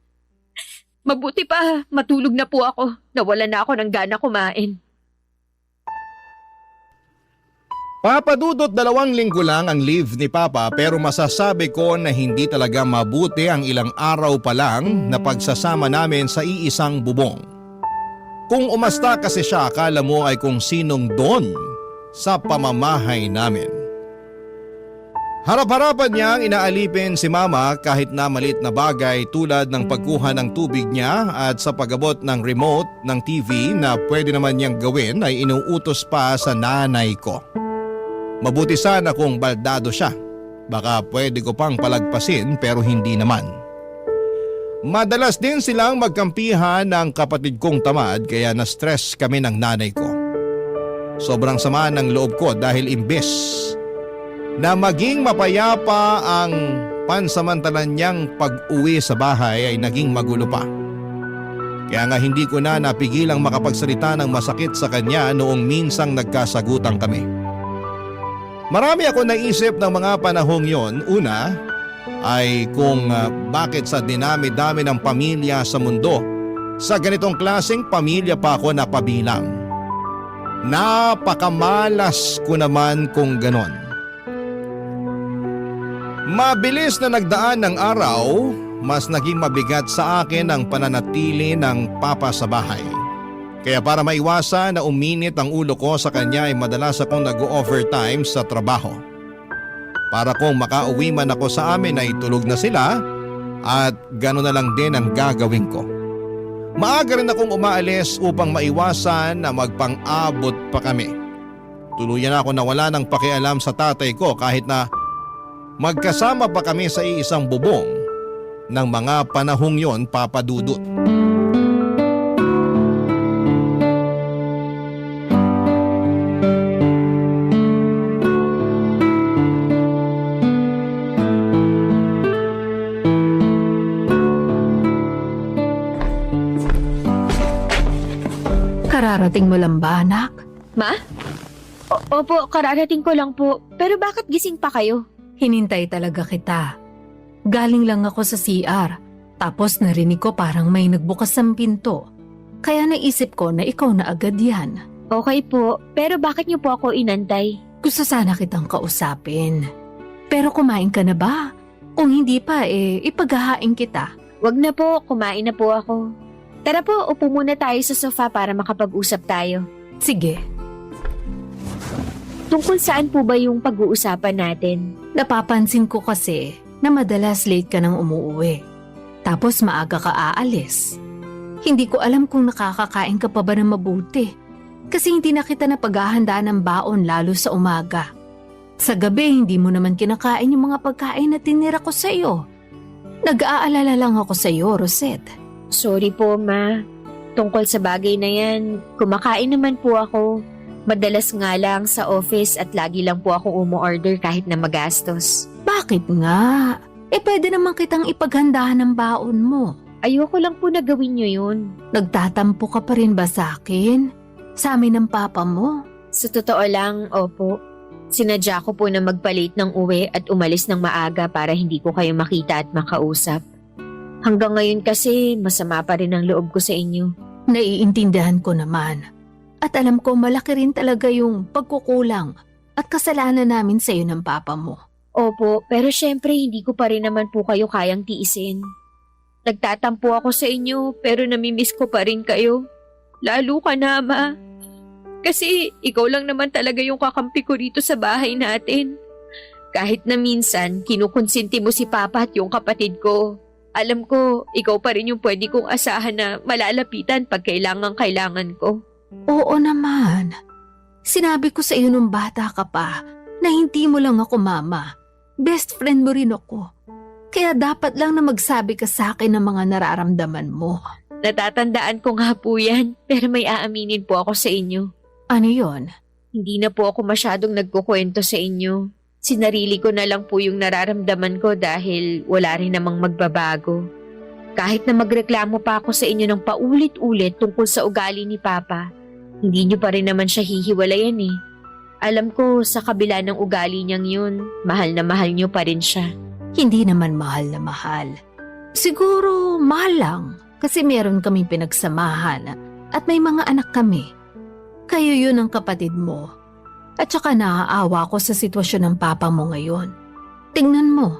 Mabuti pa, matulog na po ako. Nawala na ako ng gana kumain. Papa Dudut, 2 linggo lang ang leave ni Papa pero masasabi ko na hindi talaga mabuti ang ilang araw pa lang na pagsasama namin sa iisang bubong. Kung umasta kasi siya, akala mo ay kung sinong don sa pamamahay namin. Harap-harapan niyang inaalipin si Mama kahit na maliit na bagay tulad ng pagkuha ng tubig niya at sa pag-abot ng remote ng TV na pwede naman niyang gawin ay inuutos pa sa nanay ko. Mabuti sana kung baldado siya. Baka pwede ko pang palagpasin pero hindi naman. Madalas din silang magkampihan ng kapatid kong tamad kaya na-stress kami ng nanay ko. Sobrang sama ng loob ko dahil imbes na maging mapayapa ang pansamantalan niyang pag-uwi sa bahay ay naging magulo pa. Kaya nga hindi ko na napigilang makapagsalita ng masakit sa kanya noong minsang nagkasagutan kami. Marami ako naisip ng mga panahong yon. Una ay kung bakit sa dinami-dami ng pamilya sa mundo, sa ganitong klaseng pamilya pa ako napabilang. Napakamalas ko naman kung ganon. Mabilis na nagdaan ng araw, mas naging mabigat sa akin ang pananatili ng papa sa bahay. Kaya para maiwasan na uminit ang ulo ko sa kanya ay madalas akong nag-overtime sa trabaho. Para kung makauwi man ako sa amin ay tulog na sila at gano'n na lang din ang gagawin ko. Maaga rin akong umaalis upang maiwasan na magpang-abot pa kami. Tuluyan ako na wala ng pakialam sa tatay ko kahit na magkasama pa kami sa iisang bubong ng mga panahong yon, Papa Dudut. Kararating mo lang ba, anak? Ma? Opo, kararating ko lang po. Pero bakit gising pa kayo? Hinintay talaga kita. Galing lang ako sa CR. Tapos narinig ko parang may nagbukas ng pinto. Kaya naisip ko na ikaw na agad yan. Okay po, pero bakit niyo po ako inantay? Gusto sana kitang kausapin. Pero kumain ka na ba? Kung hindi pa, ipaghahain kita. Wag na po, kumain na po ako. Tara po, upo muna tayo sa sofa para makapag-usap tayo. Sige, Tungkol saan po ba yung pag-uusapan natin? napapansin ko kasi na madalas late ka nang umuwi. Tapos maaga ka aalis. Hindi ko alam kung nakakakain ka pa ba ng mabuti. Kasi hindi na kita napaghahanda ng baon lalo sa umaga. Sa gabi, hindi mo naman kinakain yung mga pagkain na tinira ko sa iyo. Nag-aalala lang ako sa iyo, Rosette. Sorry po, Ma. Tungkol sa bagay na yan, kumakain naman po ako. Madalas nga lang sa office at lagi lang po ako umu-order kahit na magastos. Bakit nga? Pwede naman kitang ipaghandahan ng baon mo. Ayoko lang po na gawin nyo yun. Nagtatampo ka pa rin ba sa akin? Sa amin ng papa mo? Sa totoo lang, opo. Sinadya ko po na magpalit ng uwi at umalis ng maaga para hindi ko kayo makita at makausap. Hanggang ngayon kasi masama pa rin ang loob ko sa inyo. Naiintindihan ko naman. At alam ko malaki rin talaga yung pagkukulang at kasalanan namin sa iyo ng papa mo. Opo, pero syempre hindi ko pa rin naman po kayo kayang tiisin. Nagtatampo ako sa inyo pero namimiss ko pa rin kayo. Lalo ka na, Ma. Kasi ikaw lang naman talaga yung kakampi ko rito sa bahay natin. Kahit na minsan kinukonsinti mo si Papa at yung kapatid ko. Alam ko, ikaw pa rin yung pwede kong asahan na malalapitan pag kailangan ko. Oo naman. Sinabi ko sa iyo nung bata ka pa na hindi mo lang ako mama. Best friend mo rin ako. Kaya dapat lang na magsabi ka sa akin ng mga nararamdaman mo. Natatandaan ko nga po yan, pero may aaminin po ako sa inyo. Ano yon? Hindi na po ako masyadong nagkukwento sa inyo. Sinarili ko na lang po yung nararamdaman ko dahil wala rin namang magbabago. Kahit na magreklamo pa ako sa inyo ng paulit-ulit tungkol sa ugali ni Papa, hindi niyo pa rin naman siya hihiwalayan eh. Alam ko sa kabila ng ugali niyang yun, mahal na mahal niyo pa rin siya. Hindi naman mahal na mahal. Siguro mahal lang kasi meron kaming pinagsamahan at may mga anak kami. Kayo yun ang kapatid mo. At saka naaawa ko sa sitwasyon ng papa mo ngayon. Tingnan mo,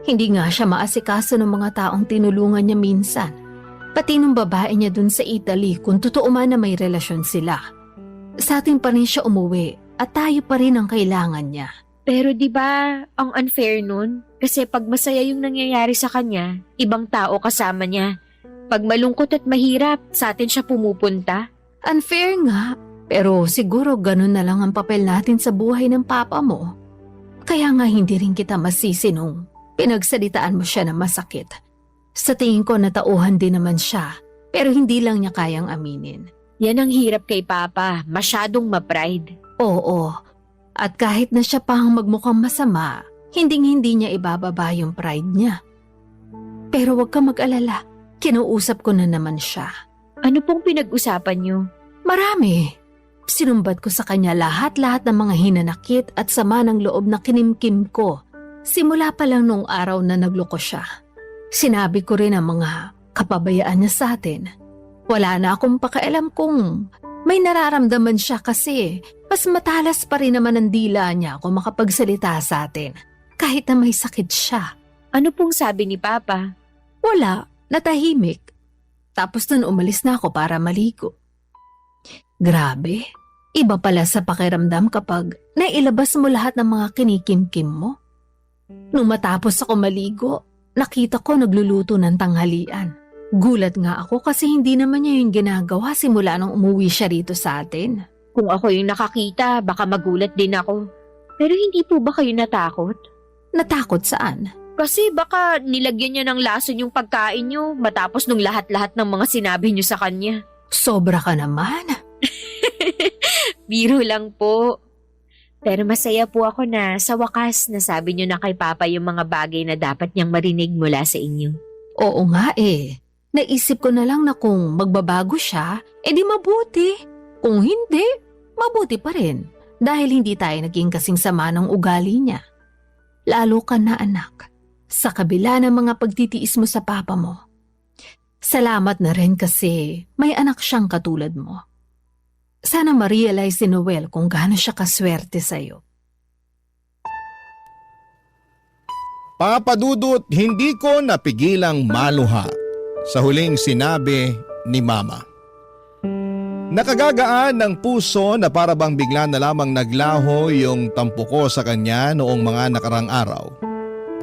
hindi nga siya maasikaso ng mga taong tinulungan niya minsan. Pati nung babae niya dun sa Italy kung totoo man na may relasyon sila. Sa atin pa rin siya umuwi at tayo pa rin ang kailangan niya. Pero di ba ang unfair nun? Kasi pag masaya yung nangyayari sa kanya, ibang tao kasama niya. Pag malungkot at mahirap, sa atin siya pumupunta. Unfair nga, pero siguro ganun na lang ang papel natin sa buhay ng papa mo. Kaya nga hindi rin kita masisi nung pinagsalitaan mo siya na masakit. Sa tingin ko natauhan din naman siya, pero hindi lang niya kayang aminin. Yan ang hirap kay Papa, masyadong ma-pride. Oo, at kahit na siya pa ang magmukhang masama, hinding-hindi niya ibababa yung pride niya. Pero huwag ka mag-alala, kinuusap ko na naman siya. Ano pong pinag-usapan niyo? Marami. Sinumbat ko sa kanya lahat-lahat ng mga hinanakit at sama ng loob na kinimkim ko. Simula pa lang nung araw na nagloko siya. Sinabi ko rin ang mga kapabayaan niya sa atin. Wala na akong pakialam kung may nararamdaman siya kasi mas matalas pa rin naman ang dila niya kung makapagsalita sa atin. Kahit na may sakit siya. Ano pong sabi ni Papa? Wala, natahimik. Tapos nun umalis na ako para maligo. Grabe, iba pala sa pakiramdam kapag nailabas mo lahat ng mga kinikimkim mo. Nung matapos ako maligo, nakita ko nagluluto ng tanghalian. Gulat nga ako kasi hindi naman niya yung ginagawa simula nung umuwi siya rito sa atin. Kung ako yung nakakita, baka magulat din ako. Pero hindi po ba kayo natakot? Natakot saan? Kasi baka nilagyan niya ng lason yung pagkain niyo matapos nung lahat-lahat ng mga sinabi niyo sa kanya. Sobra ka naman. Biro lang po. Pero masaya po ako na sa wakas nasabi niyo na kay Papa yung mga bagay na dapat niyang marinig mula sa inyo. Oo nga eh. Naisip ko na lang na kung magbabago siya, edi mabuti. Kung hindi, mabuti pa rin. Dahil hindi tayo naging kasing sama ng ugali niya. Lalo ka na anak, sa kabila ng mga pagtitiis mo sa papa mo. Salamat na rin kasi may anak siyang katulad mo. Sana ma-realize ni Noel kung gaano siya kaswerte sa'yo. Papa Dudut, hindi ko napigilang maluha sa huling sinabi ni Mama. Nakagagaan ng puso na para bang bigla na lamang naglaho yung tampo ko sa kanya noong mga nakarang araw.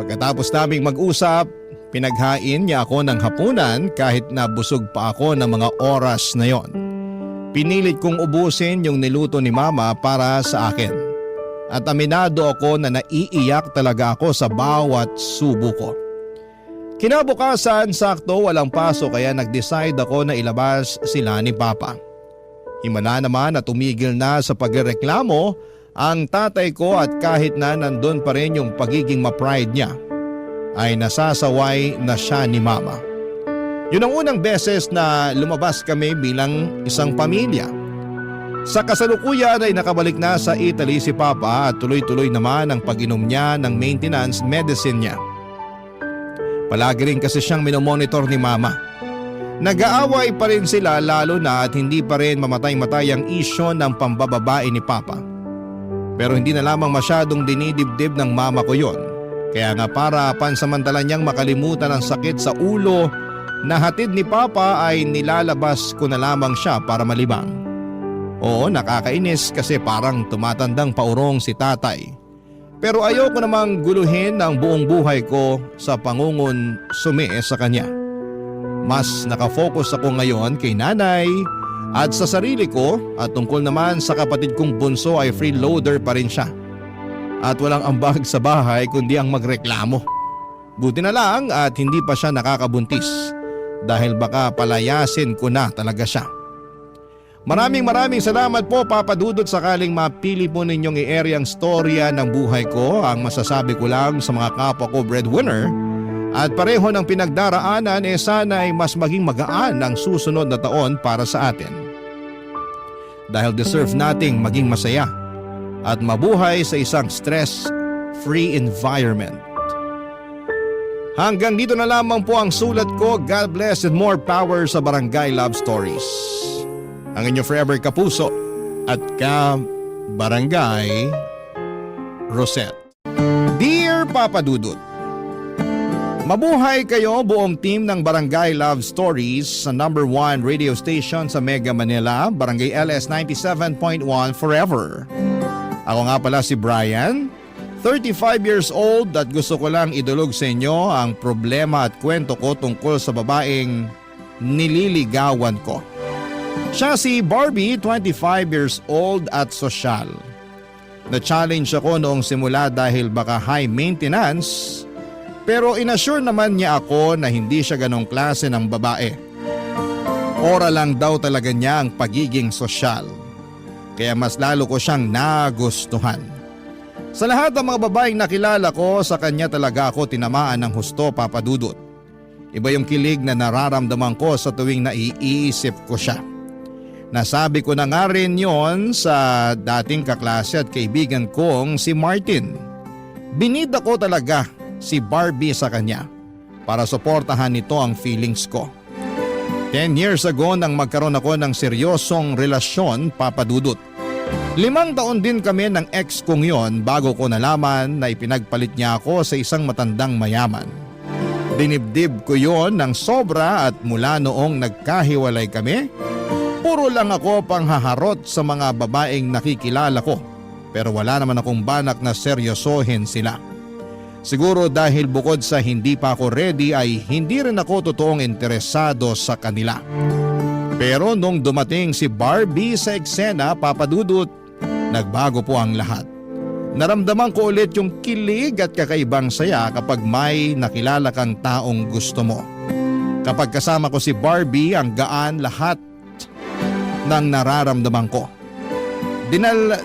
Pagkatapos naming mag-usap, pinaghain niya ako ng hapunan kahit na busog pa ako ng mga oras na yon. Pinilit kong ubusin yung niluto ni Mama para sa akin. At aminado ako na naiiyak talaga ako sa bawat subo ko. Kinabukasan, sakto walang pasok kaya nag-decide ako na ilabas sila ni Papa. Himala naman at tumigil na sa pagreklamo ang tatay ko at kahit na nandun pa rin yung pagiging ma-pride niya, ay nasasaway na siya ni Mama. Yun ang unang beses na lumabas kami bilang isang pamilya. Sa kasalukuyan ay nakabalik na sa Italy si Papa at tuloy-tuloy naman ang pag-inom niya ng maintenance medicine niya. Palagi rin kasi siyang minomonitor ni Mama. Nag-aaway pa rin sila lalo na at hindi pa rin mamatay-matay ang isyo ng pambababae ni Papa. Pero hindi na lamang masyadong dinidibdib ng mama ko yon. Kaya nga para pansamantala niyang makalimutan ang sakit sa ulo na hatid ni Papa ay nilalabas ko na lamang siya para malibang. Oo, nakakainis kasi parang tumatandang paurong si tatay. Pero ayoko namang guluhin ang buong buhay ko sa pangungon sumi sa kanya. Mas nakafocus ako ngayon kay nanay at sa sarili ko at tungkol naman sa kapatid kong bunso ay freeloader pa rin siya. At walang ambag sa bahay kundi ang magreklamo. Buti na lang at hindi pa siya nakakabuntis dahil baka palayasin ko na talaga siya. Maraming salamat po Papa Dudut, sakaling mapili po ninyong i-area ang storya ng buhay ko. Ang masasabi ko lang sa mga kapwa ko breadwinner at pareho ng pinagdaraanan sana ay mas maging magaan ang susunod na taon para sa atin. Dahil deserve nating maging masaya at mabuhay sa isang stress-free environment. Hanggang dito na lamang po ang sulat ko. God bless and more power sa Barangay Love Stories. Ang inyo forever kapuso at ka-Barangay Rosette. Dear Papa Dudut, mabuhay kayo buong team ng Barangay Love Stories sa number 1 radio station sa Mega Manila, Barangay LS 97.1 Forever. Ako nga pala si Brian, 35 years old at gusto ko lang idulog sa inyo ang problema at kwento ko tungkol sa babaeng nililigawan ko. Siya si Barbie, 25 years old at sosyal. Na-challenge ako noong simula dahil baka high maintenance, pero inassure naman niya ako na hindi siya ganong klase ng babae. Ora lang daw talaga niya ang pagiging sosyal. Kaya mas lalo ko siyang nagustuhan. Sa lahat ng mga babaeng nakilala ko, sa kanya talaga ako tinamaan ng husto, Papa Dudut. Iba yung kilig na nararamdaman ko sa tuwing naiisip ko siya. Nasabi ko na nga rin yon sa dating kaklase at kaibigan kong si Martin. Binida ko talaga si Barbie sa kanya para suportahan nito ang feelings ko. 10 years ago nang magkaroon ako ng seryosong relasyon, Papa Dudut. 5 taon din kami ng ex kong yon bago ko nalaman na ipinagpalit niya ako sa isang matandang mayaman. Dinibdib ko yon ng sobra at mula noong nagkahiwalay kami, puro lang ako panghaharot sa mga babaeng nakikilala ko pero wala naman akong balak na seryosohin sila. Siguro dahil bukod sa hindi pa ako ready ay hindi rin ako totoong interesado sa kanila. Pero nung dumating si Barbie sa eksena, Papa Dudut, nagbago po ang lahat. Naramdaman ko ulit yung kilig at kakaibang saya kapag may nakilala kang taong gusto mo. Kapag kasama ko si Barbie, ang gaan lahat ng nararamdaman ko.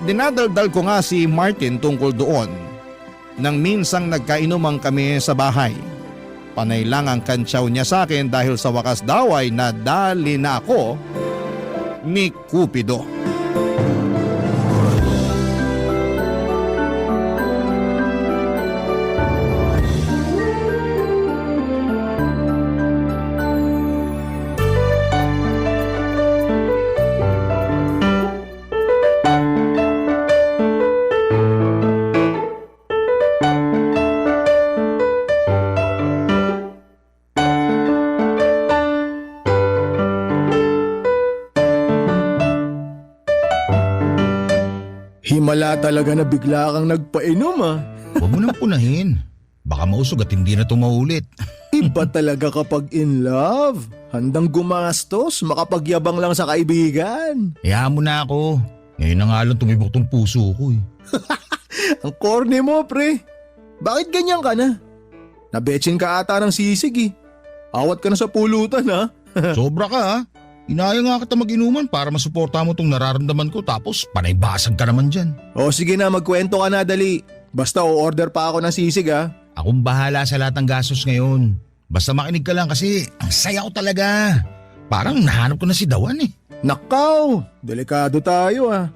Dinadaldal ko nga si Martin tungkol doon nang minsang nagkainuman kami sa bahay. Panay lang ang kantsaw niya sa akin dahil sa wakas daw ay nadali na ako ni Cupido. Himala talaga na bigla kang nagpainom ah. Huwag mo nang punahin. Baka mausog at hindi na ito maulit. Iba talaga kapag in love. Handang gumastos, makapagyabang lang sa kaibigan. Hayaan mo na ako. Ngayon na nga lang tumibok tong puso ko eh. Ang corny mo, pre. Bakit ganyan ka na? Nabetsin ka ata ng sisig eh. Awat ka na sa pulutan ha. Sobra ka ha. Inaya nga kita mag-inuman para masuporta mo tong nararamdaman ko tapos panaybasag ka naman dyan. O sige na, magkwento ka na dali. Basta o-order pa ako ng sisig ha. Akong bahala sa lahat ng gastos ngayon. Basta makinig ka lang kasi ang saya ko talaga. Parang nahanap ko na si Dawan eh. Nakaw, delikado tayo ah.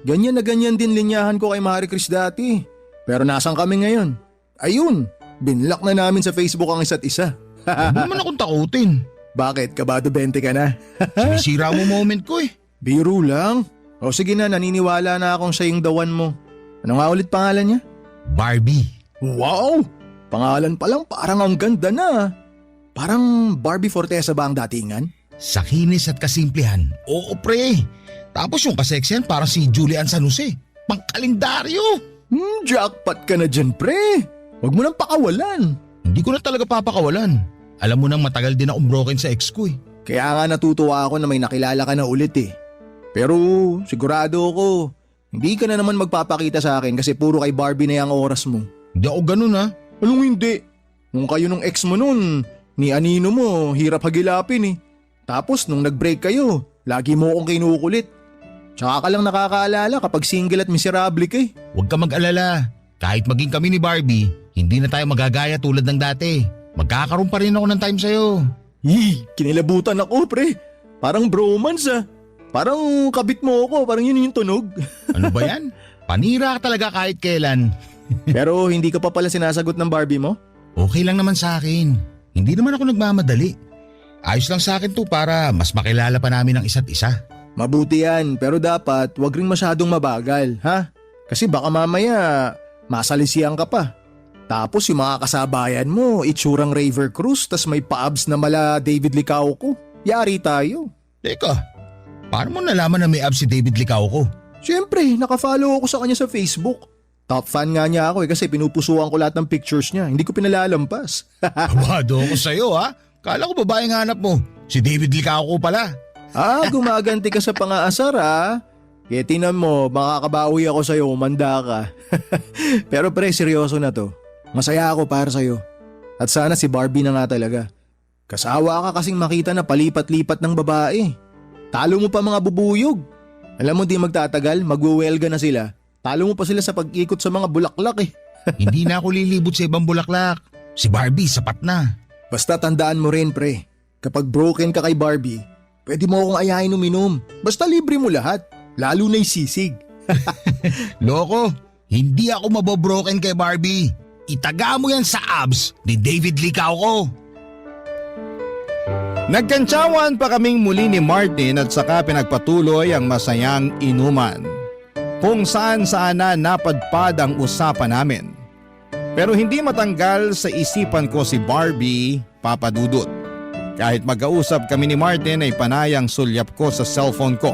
Ganyan na ganyan din linyahan ko kay Marie Chris dati. Pero nasan kami ngayon? Ayun, binlock na namin sa Facebook ang isa't isa. Huwag mo naman akong takutin. Bakit? Kabado 20 ka na? Sinisira mo moment ko eh. Biro lang. O sige na, naniniwala na akong siya yung Dawan mo. Ano nga ulit pangalan niya? Barbie. Wow! Pangalan pa lang parang ang ganda na. Parang Barbie Fortesa ba ang datingan? Sa kinis at kasimplihan. Oo pre. Tapos yung kaseksihan parang si Julian San Jose. Pangkalendaryo. Jackpot ka na dyan pre. Huwag mo nang pakawalan. Hindi ko na talaga papakawalan. Alam mo nang matagal din akong broken sa ex ko eh. Kaya nga natutuwa ako na may nakilala ka na ulit eh. Pero sigurado ako, hindi ka na naman magpapakita sa akin kasi puro kay Barbie na yung oras mo. Hindi ako ganun ha. Anong hindi? Nung kayo nung ex mo nun, ni Anino mo, hirap hagilapin eh. Tapos nung nag-break kayo, lagi mo akong kinukulit. Tsaka ka lang nakakaalala kapag single at miserable ka eh. Huwag ka mag-alala. Kahit maging kami ni Barbie, hindi na tayo magagaya tulad ng dati. Magkakaroon pa rin ako ng time sa'yo. Kinilabutan ako pre. Parang bromance ah. Parang kabit mo ako, parang yun yung tunog. Ano ba yan? Panira ka talaga kahit kailan. Pero hindi ka pa pala sinasagot ng Barbie mo? Okay lang naman sa akin. Hindi naman ako nagmamadali. Ayos lang sa akin to para mas makilala pa namin ang isa't isa. Mabuti yan, pero dapat wag rin masyadong mabagal, ha? Kasi baka mamaya masalisihan ka pa. Tapos yung mga kasabayan mo, itsurang Raver Cruz, tas may pa-abs na mala David Licauco. Yari tayo. Teka, paano mo nalaman na may abs si David Licauco? Siyempre, nakafollow ako sa kanya sa Facebook. Top fan nga niya ako kasi pinupusuan ko lahat ng pictures niya. Hindi ko pinalalampas. Abado ako sa'yo ha. Kala ko babaeng hanap mo. Si David Licauco pala. Gumaganti ka sa pangaasar ha. Kaya tinan mo, makakabawi ako sa'yo, umanda ka. Pero pre, seryoso na to. Masaya ako para sa'yo. At sana si Barbie na nga talaga. Kasawa ka kasing makita na palipat-lipat ng babae. Talo mo pa mga bubuyog. Alam mo di magtatagal, magwewelga na sila. Talo mo pa sila sa pag-ikot sa mga bulaklak eh. Hindi na ako lilibot sa ibang bulaklak. Si Barbie, sapat na. Basta tandaan mo rin pre, kapag broken ka kay Barbie, pwede mo akong ayahin uminom. Basta libre mo lahat, lalo na yung sisig. Loko, hindi ako mabobroken kay Barbie. Itaga mo yan sa abs ni David Licao ko. Nagkantsawan pa kaming muli ni Martin at saka pinagpatuloy ang masayang inuman. Kung saan-saan na napadpad ang usapan namin. Pero hindi matanggal sa isipan ko si Barbie, Papa Dudut. Kahit magkausap kami ni Martin ay panayang sulyap ko sa cellphone ko.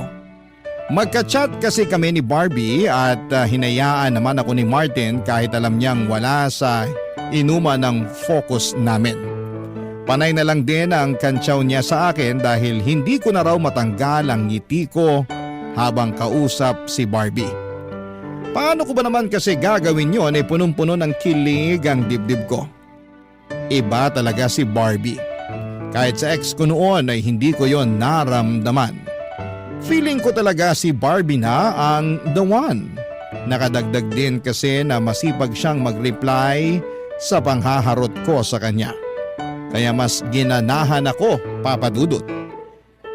Magka-chat kasi kami ni Barbie at hinayaan naman ako ni Martin kahit alam niyang wala sa inuman ng focus namin. Panay na lang din ang kantsaw niya sa akin dahil hindi ko na raw matanggal ang ngiti ko habang kausap si Barbie. Paano ko ba naman kasi gagawin yon ay punong-puno ng kilig ang dibdib ko. Iba talaga si Barbie. Kahit sa ex ko noon ay hindi ko yon naramdaman. Feeling ko talaga si Barbie na ang the one. Nakadagdag din kasi na masipag siyang mag-reply sa panghaharot ko sa kanya. Kaya mas ginanahan ako, Papa Dudut.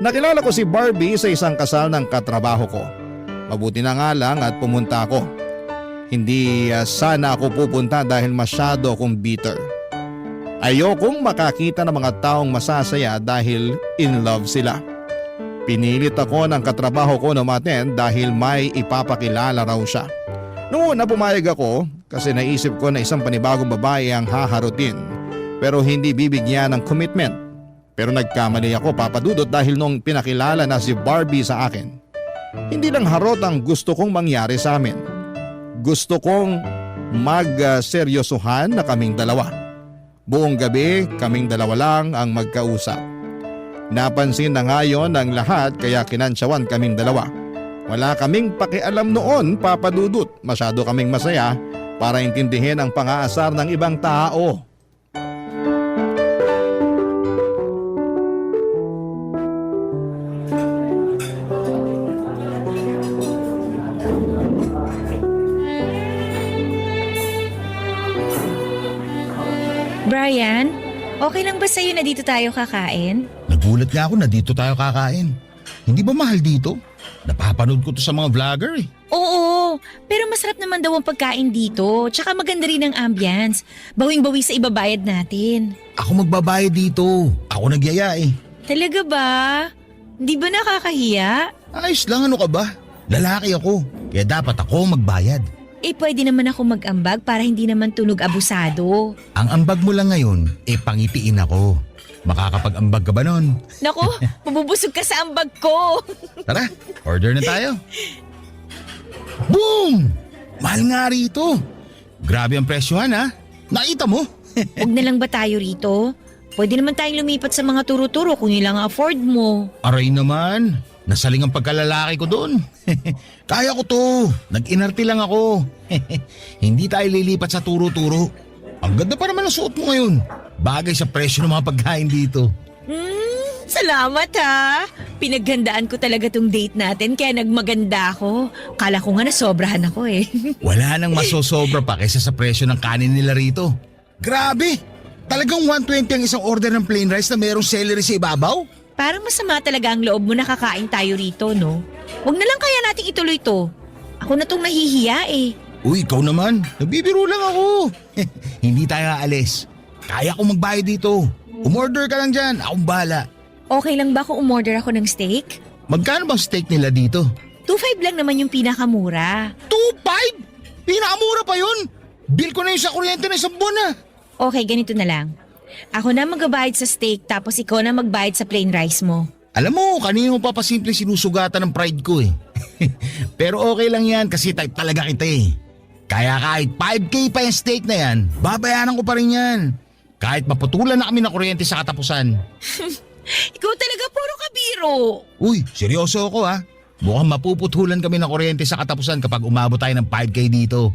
Nakilala ko si Barbie sa isang kasal ng katrabaho ko. Mabuti na nga lang at pumunta ako. Hindi sana ako pupunta dahil masyado akong bitter. Ayokong makakita ng mga taong masasaya dahil in love sila. Pinilit ako ng katrabaho ko na umattend dahil may ipapakilala raw siya. Noong una pumayag ako kasi naisip ko na isang panibagong babae ang haharutin pero hindi bibigyan ng commitment. Pero nagkamali ako, Papa Dudut, dahil nung pinakilala na si Barbie sa akin. Hindi lang harot ang gusto kong mangyari sa amin. Gusto kong magseryosohan na kaming dalawa. Buong gabi kaming dalawa lang ang magkausap. Napansin na ngayon ang lahat kaya kinansyawan kaming dalawa. Wala kaming pakialam noon, Papa Dudut. Masyado kaming masaya para intindihin ang pang-aasar ng ibang tao. Brian, okay lang ba sa'yo na dito tayo kakain? Nagulat nga ako na dito tayo kakain. Hindi ba mahal dito? Napapanood ko to sa mga vlogger eh. Oo, pero masarap naman daw ang pagkain dito. Tsaka maganda rin ang ambience. Bawing-bawi sa ibabayad natin. Ako magbabayad dito. Ako nagyaya eh. Talaga ba? Di ba nakakahiya? Ayos lang, ano ka ba? Lalaki ako, kaya dapat ako magbayad. Eh pwede naman ako mag-ambag para hindi naman tunog abusado. Ang ambag mo lang ngayon, pangitiin ako. Makakapag-ambag ka ba nun? Nako, mabubusog ka sa ambag ko. Tara, order na tayo. Boom! Mahal nga rito. Grabe ang presyohan ha. Nakita mo? Huwag na lang ba tayo rito? Pwede naman tayong lumipat sa mga turo-turo kung yun lang ang afford mo. Aray naman, nasaling ang pagkalalaki ko doon. Kaya ko to, nag-inarte lang ako. Hindi tayo lilipat sa turo-turo. Ang ganda pa naman ang suot mo ngayon. Bagay sa presyo ng mga pagkain dito. Salamat ha. Pinaghandaan ko talaga tong date natin kaya nagmaganda ako. Kala ko nga nasobrahan ako eh. Wala nang masosobra pa kaysa sa presyo ng kanin nila rito. Grabe! Talagang 120 ang isang order ng plain rice na mayroong celery sa ibabaw? Parang masama talaga ang loob mo na kakain tayo rito, no? Huwag na lang kaya nating ituloy to. Ako na tong nahihiya eh. Uy, ikaw naman. Nagbibiro lang ako. Hindi tayo aalis. Kaya ko magbayad dito. Umorder ka lang dyan. Akong bahala. Okay lang ba kung umorder ako ng steak? Magkano bang steak nila dito? 2.5 lang naman yung pinakamura. 2.5? Pinakamura pa yun. Bill ko na yung sa kuryente na isang buwan na. Okay, ganito na lang. Ako na magbabayad sa steak tapos ikaw na magbayad sa plain rice mo. Alam mo, kanina mo papasimple sinusugatan ng pride ko eh. Pero okay lang yan kasi type talaga kita eh. Kaya kahit 5K pa yung steak na yan, babayaran ko pa rin yan. Kahit maputulan na kami ng kuryente sa katapusan. Ikaw talaga puro kabiro. Uy, seryoso ako ha. Mukhang mapuputulan kami ng kuryente sa katapusan kapag umabot tayo ng 5K dito.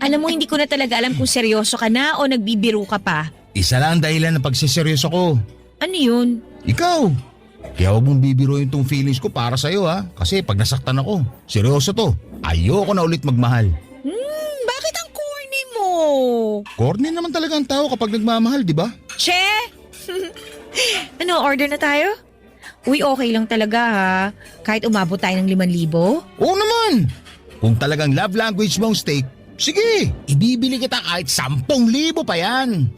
Alam mo, hindi ko na talaga alam kung seryoso ka na o nagbibiro ka pa. Isa lang ang dahilan ng pagsiseryoso ko. Ano yun? Ikaw. Kaya huwag mong bibiruin tong feelings ko para sa'yo ha. Kasi pag nasaktan ako, seryoso to. Ayoko na ulit magmahal. Bakit ang corny mo? Corny naman talaga ang tao kapag nagmamahal, di ba? Che! Ano, order na tayo? Uy, okay lang talaga ha. Kahit umabot tayo ng 5,000. Oo naman. Kung talagang love language mo ang steak, sige, ibibili kita kahit 10,000 pa yan.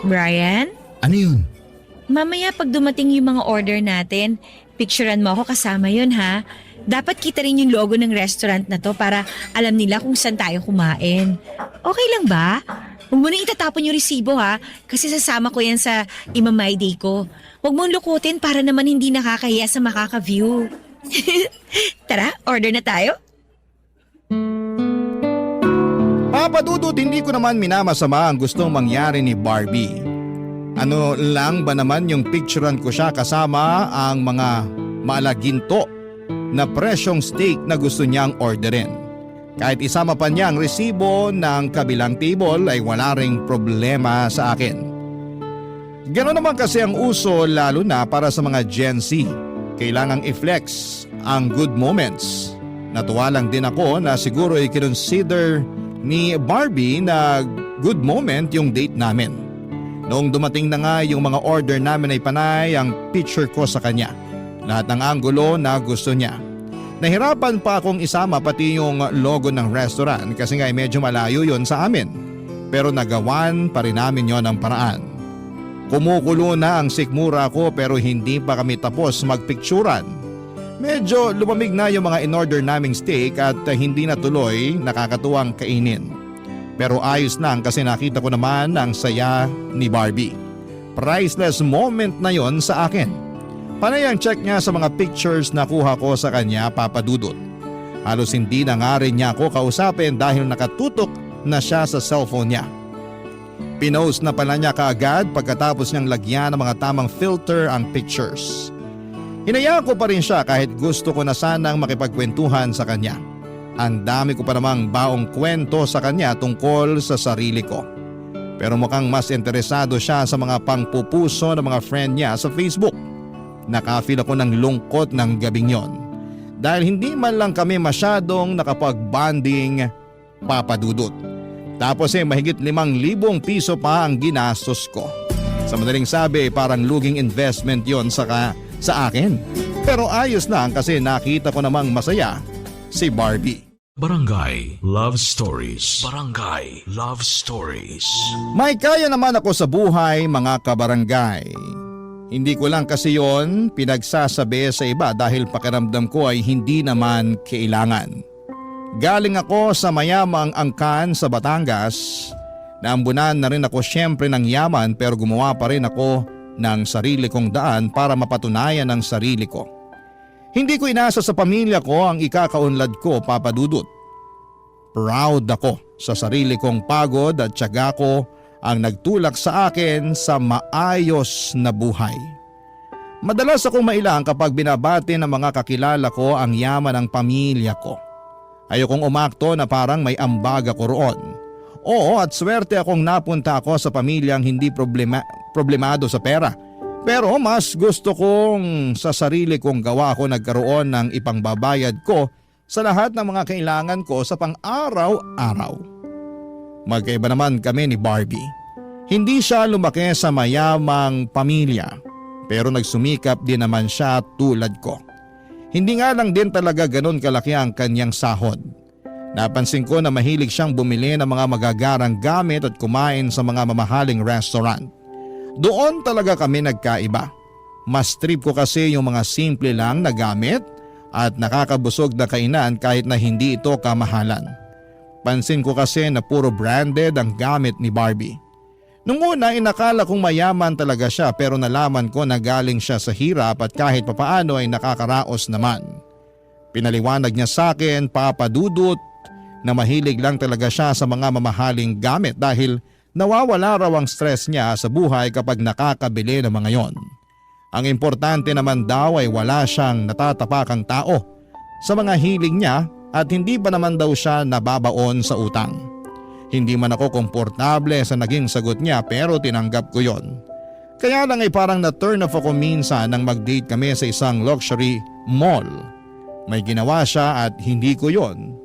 Brian? Ano yun? Mamaya pag dumating yung mga order natin, picturean mo ako kasama yun ha. Dapat kita rin yung logo ng restaurant na to para alam nila kung saan tayo kumain. Okay lang ba? Huwag mo na itatapon yung resibo ha, kasi sasama ko yan sa Imamay Day ko. Huwag mong lukutin para naman hindi nakakahiya sa makaka-view. Tara, order na tayo. Papa Dudut, hindi ko naman minamasama ang gustong mangyari ni Barbie. Ano lang ba naman yung picturean ko siya kasama ang mga malaginto na presyong steak na gusto niyang orderin. Kahit isama pa niya ang resibo ng kabilang table ay wala ring problema sa akin. Ganoon naman kasi ang uso lalo na para sa mga Gen Z. Kailangang i-flex ang good moments. Natuwa lang din ako na siguro i-consider ni Barbie na good moment yung date namin. Noong dumating na nga yung mga order namin ay panay ang picture ko sa kanya. Lahat ng anggulo na gusto niya. Nahirapan pa akong isama pati yung logo ng restaurant kasi nga ay medyo malayo yon sa amin. Pero nagawan pa rin namin yon ng paraan. Kumukulo na ang sikmura ko pero hindi pa kami tapos magpicturan. Medyo lumamig na yung mga in-order naming steak at hindi na tuloy nakakatuwang kainin. Pero ayos lang kasi nakita ko naman ang saya ni Barbie. Priceless moment na yon sa akin. Panay ang check niya sa mga pictures na kuha ko sa kanya, Papa Dudut. Halos hindi na nga rin niya ako kausapin dahil nakatutok na siya sa cellphone niya. Pinost na pala niya kaagad pagkatapos niyang lagyan ng mga tamang filter ang pictures. Hinayaan ko pa rin siya kahit gusto ko na sanang makipagkwentuhan sa kanya. Ang dami ko pa namang baong kwento sa kanya tungkol sa sarili ko. Pero mukhang mas interesado siya sa mga pangpupuso ng mga friend niya sa Facebook. Nakafeel ako ng lungkot ng gabing yon. Dahil hindi man lang kami masyadong nakapag-bonding, Papa Dudut. Tapos mahigit 5,000 piso pa ang ginastos ko. Sa madaling sabi, parang luging investment yon sa akin. Pero ayos lang kasi nakita ko namang masaya si Barbie. Barangay Love Stories. Barangay Love Stories. May kaya naman ako sa buhay, mga kabarangay. Hindi ko lang kasi yon pinagsasabi sa iba dahil pakiramdam ko ay hindi naman kailangan. Galing ako sa mayamang angkan sa Batangas. Naambunan na rin ako syempre ng yaman pero gumawa pa rin ako ng sarili kong daan para mapatunayan ang sarili ko. Hindi ko inasa sa pamilya ko ang ikakaunlad ko, Papa Dudut. Proud ako sa sarili kong pagod at tiyaga ko ang nagtulak sa akin sa maayos na buhay. Madalas akong mailang kapag binabati ng mga kakilala ko ang yaman ng pamilya ko. Ayokong umakto na parang may ambag ako roon. Oo, at swerte akong napunta ako sa pamilyang hindi problemado sa pera. Pero mas gusto kong sa sarili kong gawa ko nagkaroon ng ipangbabayad ko sa lahat ng mga kailangan ko sa pang-araw-araw. Magkaiba naman kami ni Barbie. Hindi siya lumaki sa mayamang pamilya pero nagsumikap din naman siya tulad ko. Hindi nga lang din talaga ganun kalaki ang kanyang sahod. Napansin ko na mahilig siyang bumili ng mga magagarang gamit at kumain sa mga mamahaling restaurant. Doon talaga kami nagkaiba. Mas trip ko kasi yung mga simple lang na gamit at nakakabusog na kainan kahit na hindi ito kamahalan. Pansin ko kasi na puro branded ang gamit ni Barbie. Nung una inakala kong mayaman talaga siya pero nalaman ko na galing siya sa hirap at kahit papaano ay nakakaraos naman. Pinaliwanag niya sa akin, Papa Dudut, na mahilig lang talaga siya sa mga mamahaling gamit dahil nawawala raw ang stress niya sa buhay kapag nakakabili ng mga yon. Ang importante naman daw ay wala siyang natatapakang tao sa mga hiling niya at hindi pa naman daw siya nababaon sa utang. Hindi man ako komportable sa naging sagot niya pero tinanggap ko yon. Kaya lang ay parang na-turn off ako minsan nang mag-date kami sa isang luxury mall. May ginawa siya at hindi ko yon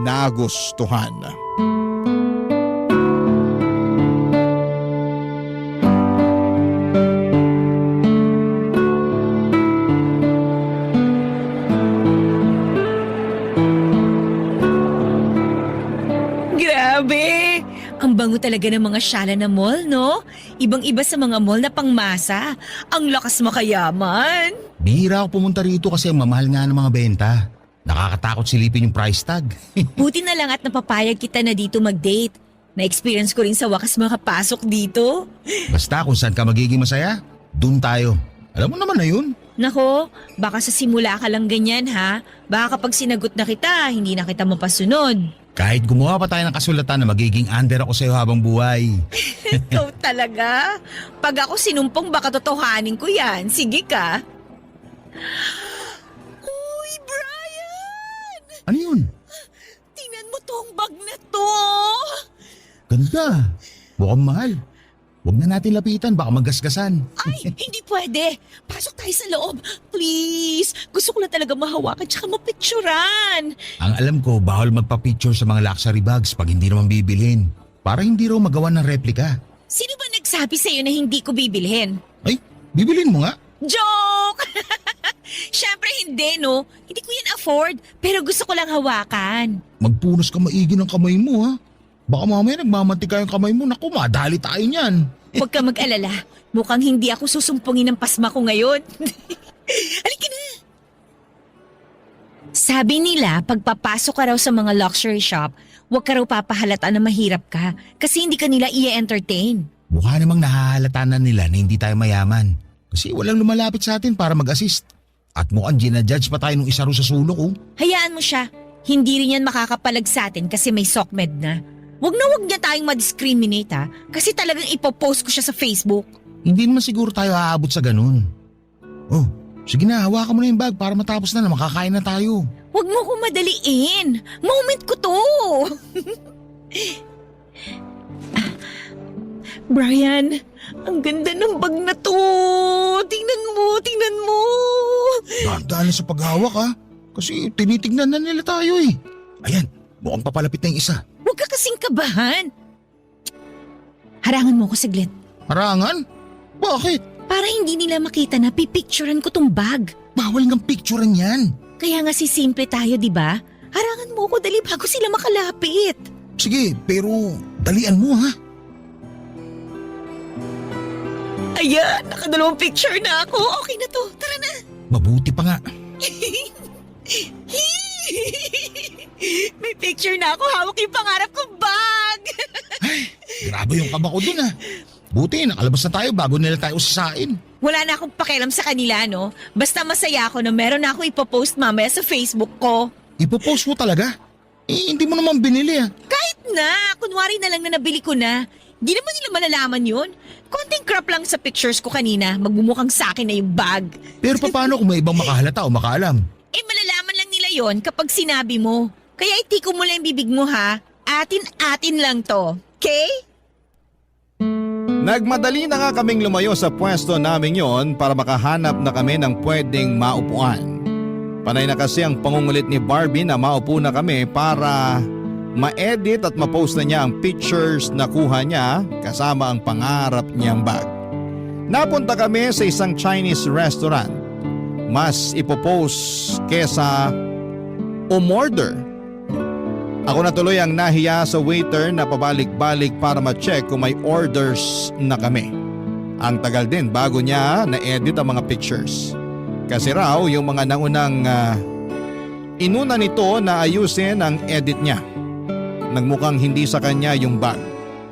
nagustuhan. Grabe! Ang bango talaga ng mga syala na mall, no? Ibang-iba sa mga mall na pangmasa. Ang lakas makayaman. Bihira ako pumunta rito kasi ang mamahal nga ng mga benta. Nakakatakot silipin yung price tag. Buti na lang at napapayag kita na dito mag-date. Na-experience ko rin sa wakas makapasok dito. Basta kung saan ka magiging masaya, dun tayo. Alam mo naman na yun. Nako, baka sa simula ka lang ganyan ha. Baka kapag sinagot na kita, hindi na kita mapasunod. Kahit gumawa pa tayo ng kasulatan na magiging under ako sa'yo habang buhay. Ikaw talaga. Pag ako sinumpong baka totohanin ko yan. Sige ka. Uy, Brian! Ano yun? Tingnan mo tong bag na to. Ganda. Mukhang mahal. Huwag na natin lapitan, baka magasgasan. Ay, hindi pwede. Pasok tayo sa loob. Please. Gusto ko lang talaga mahawakan tsaka mapicturan. Ang alam ko, bawal magpa-picture sa mga luxury bags pag hindi naman bibilhin. Para hindi raw magawa ng replika. Sino ba nagsabi sa'yo na hindi ko bibilhin? Ay, bibilhin mo nga. Joke! Siyempre hindi, no? Hindi ko yan afford, pero gusto ko lang hawakan. Magpunos ka maigi ng kamay mo, ha? Baka mamaya nagmamantika yung kamay mo. Naku, madali tayo niyan. Huwag ka mag-alala. Mukhang hindi ako susumpungin ng pasma ko ngayon. Halika na! Sabi nila, pagpapasok ka raw sa mga luxury shop, huwag ka raw papahalata na mahirap ka kasi hindi ka nila i-entertain. Mukha namang nahahalata na nila na hindi tayo mayaman. Kasi walang lumalapit sa atin para mag-assist. At mukhang ginajudge pa tayo nung isa ro sa sulok, oh. Hayaan mo siya. Hindi rin yan makakapalag sa atin kasi may SOCMED na. Huwag niya tayong ma-discriminate ha, kasi talagang ipopost ko siya sa Facebook. Hindi naman siguro tayo aabot sa ganun. Oh, sige na, hawakan mo na yung bag para matapos na makakain na tayo. Huwag mo ko madaliin. Moment ko to. Brian, ang ganda ng bag na to. Tingnan mo. Dahan-dahan lang sa paghawak, ha? Kasi tinitignan na nila tayo eh. Ayan, mukhang papalapit na yung isa. Huwag ka kasing kabahan. Harangan mo ko saglit. Harangan? Bakit? Para hindi nila makita na pipicturean ko tong bag. Bawal ngang picturean yan. Kaya nga simple tayo, di ba? Harangan mo ko dali bago sila makalapit. Sige, pero dalian mo, ha? Ayan, nakadalawang picture na ako. Okay na to, tara na. Mabuti pa nga. May picture na ako, hawak yung pangarap kong bag. Grabe yung kaba ko dun, ha? Buti, nakalabas na tayo bago nila tayo usasain. Wala na akong pakialam sa kanila, no? Basta masaya ako na meron na ako ipopost mamaya sa Facebook ko. Ipopost mo talaga? Eh, hindi mo naman binili, ha? Kahit na, kunwari na lang na nabili ko na. Di naman nila malalaman yun. Konting crop lang sa pictures ko kanina, magmumukhang sa akin na yung bag. Pero paano kung may ibang makahalata o makaalam? Eh malalaman lang nila yon kapag sinabi mo. Kaya itiko mo lang yung bibig mo ha. Atin-atin lang to. Okay? Nagmadali na nga kaming lumayo sa pwesto namin yon para makahanap na kami ng pwedeng maupuan. Panay na kasi ang pangungulit ni Barbie na maupo na kami para ma-edit at ma-post na niya ang pictures na kuha niya kasama ang pangarap niyang bag. Napunta kami sa isang Chinese restaurant. Mas ipopost kesa umorder. Ako na tuloy ang nahiya sa waiter na pabalik-balik para ma-check kung may orders na kami. Ang tagal din bago niya na-edit ang mga pictures. Kasi raw yung mga naunang inuna nito na ayusin ang edit niya. Nagmukhang hindi sa kanya yung bag.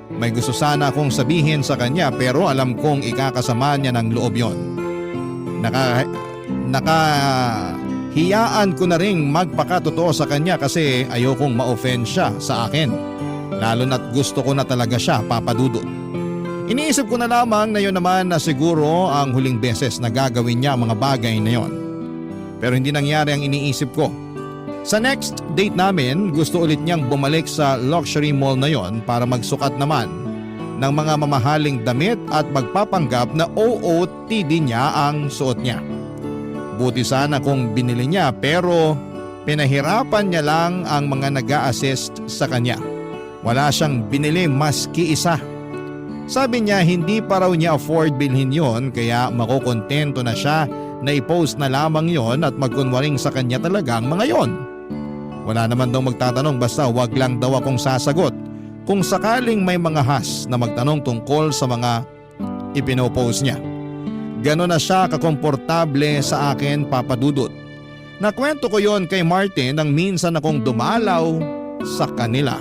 May gusto sana akong sabihin sa kanya pero alam kong ikakasama niya ng loob yon. Nakahiyaan ko na ring magpakatotoo sa kanya kasi ayokong ma-offend siya sa akin. Lalo na't gusto ko na talaga siya, Papa Dudut. Iniisip ko na lamang na yun naman na siguro ang huling beses na gagawin niya ang mga bagay na yon. Pero hindi nangyari ang iniisip ko. Sa next date namin, gusto ulit niyang bumalik sa luxury mall na yon para magsukat naman ng mga mamahaling damit at magpapanggap na OOTD niya ang suot niya. Buti sana kung binili niya pero pinahirapan niya lang ang mga nag-a-assist sa kanya. Wala siyang binili maski isa. Sabi niya hindi pa raw niya afford bilhin yon kaya makukontento na siya na i-post na lamang yon at magkunwaring sa kanya talaga ang mga yon. Wala naman daw magtatanong basta wag lang daw akong sasagot kung sakaling may mga has na magtanong tungkol sa mga ipinopost niya. Ganon na siya kakomportable sa akin, Papa Dudut. Nakwento ko yon kay Martin nang minsan akong dumalaw sa kanila.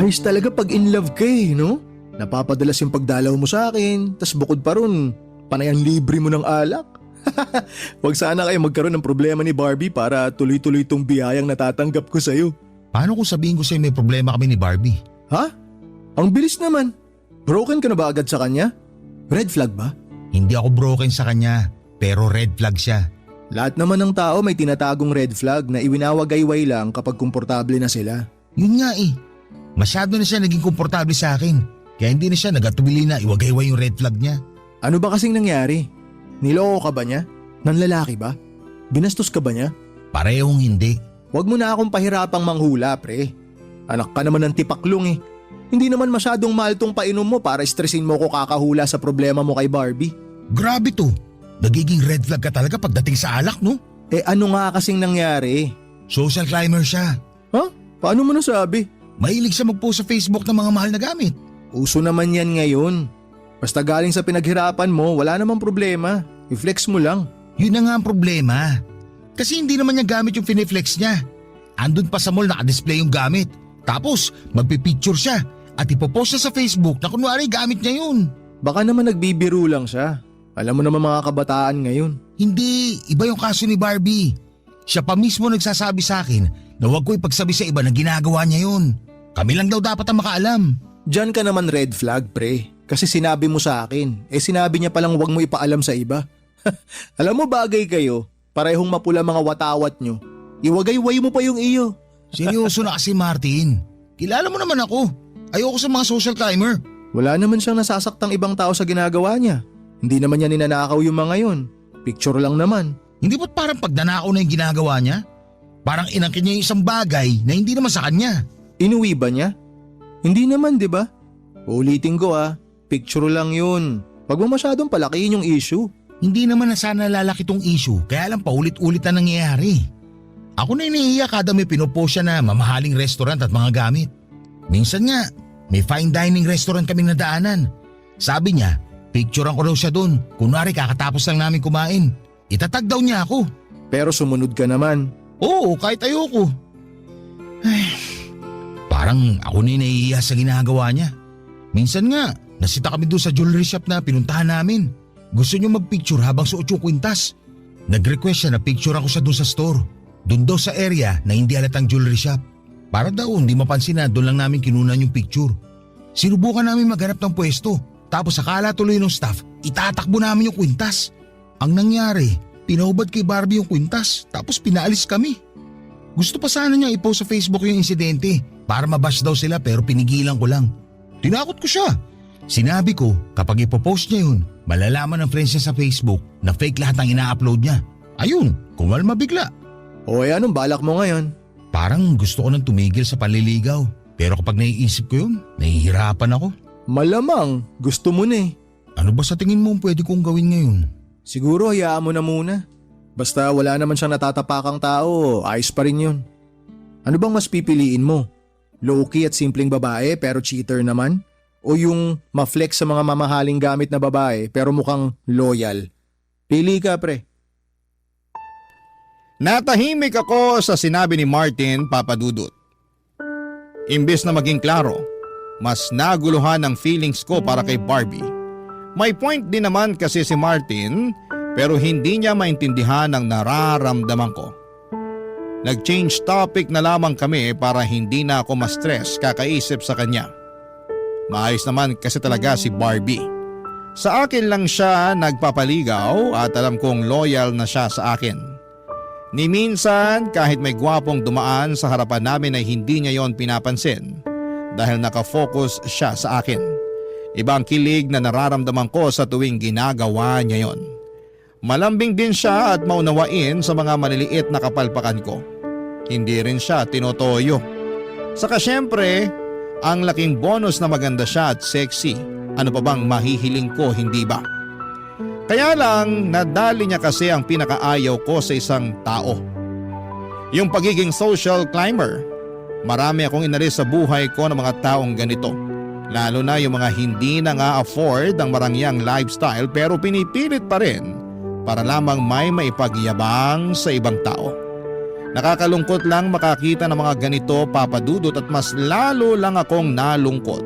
Ayos talaga pag in love ka no? Napapadalas yung pagdalaw mo sa akin, tas bukod pa ron, panay ang libre mo ng alak. Huwag sana kayo magkaroon ng problema ni Barbie para tuloy-tuloy itong biyayang natatanggap ko sa'yo. Paano kung sabihin ko sa'yo may problema kami ni Barbie? Ha? Ang bilis naman. Broken ka na ba agad sa kanya? Red flag ba? Hindi ako broken sa kanya, pero red flag siya. Lahat naman ng tao may tinatagong red flag na iwinawagayway lang kapag komportable na sila. Yun nga eh. Masyado na siya naging komportable sa akin. Kaya hindi na siya nagatubili na iwagayway yung red flag niya. Ano ba kasing nangyari? Niloko ka ba niya? Nanlalaki ba? Binastos ka ba niya? Parehong hindi. Huwag mo na akong pahirapang manghula, pre. Anak ka naman ng tipaklong eh. Hindi naman masyadong mahal tong painom mo para stressin mo ko kakahula sa problema mo kay Barbie. Grabe to. Nagiging red flag ka talaga pagdating sa alak, no? Eh ano nga kasing nangyari? Social climber siya. Ha? Paano mo nasabi? Mahilig siya mag-post sa Facebook ng mga mahal na gamit. Uso naman yan ngayon. Basta galing sa pinaghirapan mo, wala namang problema. I-flex mo lang. Yun na nga ang problema. Kasi hindi naman niya gamit yung finiflex niya. Andun pa sa mall naka-display yung gamit. Tapos magpipicture siya at ipopost siya sa Facebook na kunwari gamit niya yun. Baka naman nagbibiro lang siya. Alam mo naman mga kabataan ngayon. Hindi, iba yung kaso ni Barbie. Siya pa mismo nagsasabi sa akin na huwag ko ipagsabi sa iba na ginagawa niya yun. Kami lang daw dapat ang makaalam. Diyan ka naman red flag, pre. Kasi sinabi mo sa akin. Sinabi niya palang huwag mo ipaalam sa iba. Alam mo bagay kayo, parehong mapula mga watawat nyo. Iwagayway mo pa yung iyo. Seryoso na kasi Martin. Kilala mo naman ako. Ayoko sa mga social climber. Wala naman siyang nasasaktang ibang tao sa ginagawa niya. Hindi naman niya ninanakaw yung mga yon. Picture lang naman. Hindi ba't parang pagdanakaw na yung ginagawa niya? Parang inangkin niya yung isang bagay na hindi naman sa kanya. Inuwi ba niya? Hindi naman, di ba? Uulitin ko picture lang yun. Wag mo masyadong palakihin yung issue. Hindi naman na sana lalaki tong issue, kaya lang paulit-ulit na nangyayari. Ako na iniiyak kada may pinopost siya na mamahaling restaurant at mga gamit. Minsan nga, may fine dining restaurant kaming nadaanan. Sabi niya, picturean ko daw siya dun. Kunwari kakatapos lang namin kumain. Itatag daw niya ako. Pero sumunod ka naman. Oo, kahit ayoko. Ay, parang ako na naiiya sa ginagawa niya. Minsan nga, nasita kami doon sa jewelry shop na pinuntahan namin. Gusto niyo magpicture habang suot yung kwintas. Nag-request siya na picture ako siya doon sa store. Doon daw sa area na hindi halatang jewelry shop. Para daw hindi mapansin na doon lang namin kinunan yung picture. Sinubukan namin maghanap ng pwesto. Tapos akala tuloy ng staff, itatakbo namin yung kwintas. Ang nangyari, pinahubad kay Barbie yung kwintas tapos pinaalis kami. Gusto pa sana niya i-post sa Facebook yung insidente para mabash daw sila pero pinigilan ko lang. Tinakot ko siya. Sinabi ko kapag ipopost niya yun, malalaman ng friends niya sa Facebook na fake lahat ng ina-upload niya. Ayun, kumalma bigla. O anong balak mo ngayon? Parang gusto ko nang tumigil sa panliligaw. Pero kapag naiisip ko yun, nahihirapan ako. Malamang, gusto mo na Ano ba sa tingin mo pwede kong gawin ngayon? Siguro hayaan mo na muna. Basta wala naman siyang natatapakang tao, ayos pa rin yun. Ano bang mas pipiliin mo? Low-key at simpleng babae pero cheater naman? O yung ma-flex sa mga mamahaling gamit na babae pero mukhang loyal? Pili ka, pre. Natahimik ako sa sinabi ni Martin, Papa Dudut. Imbes na maging klaro, mas naguluhan ang feelings ko para kay Barbie. May point din naman kasi si Martin pero hindi niya maintindihan ang nararamdaman ko. Nag-change topic na lamang kami para hindi na ako ma-stress kakaisip sa kanya. Maayos naman kasi talaga si Barbie. Sa akin lang siya nagpapaligaw at alam kong loyal na siya sa akin. Ni minsan kahit may gwapong dumaan sa harapan namin ay hindi niya yon pinapansin dahil nakafocus siya sa akin. Ibang kilig na nararamdaman ko sa tuwing ginagawa niya yon. Malambing din siya at maunawain sa mga maliliit na kapalpakan ko. Hindi rin siya tinotoyo. Saka syempre, ang laking bonus na maganda siya at sexy. Ano pa bang mahihiling ko, hindi ba? Kaya lang, nadali niya kasi ang pinakaayaw ko sa isang tao. Yung pagiging social climber. Marami akong inalis sa buhay ko ng mga taong ganito. Lalo na yung mga hindi na nga afford ang marangyang lifestyle pero pinipilit pa rin para lamang may maipagyabang sa ibang tao. Nakakalungkot lang makakita ng mga ganito, Papa Dudut, at mas lalo lang akong nalungkot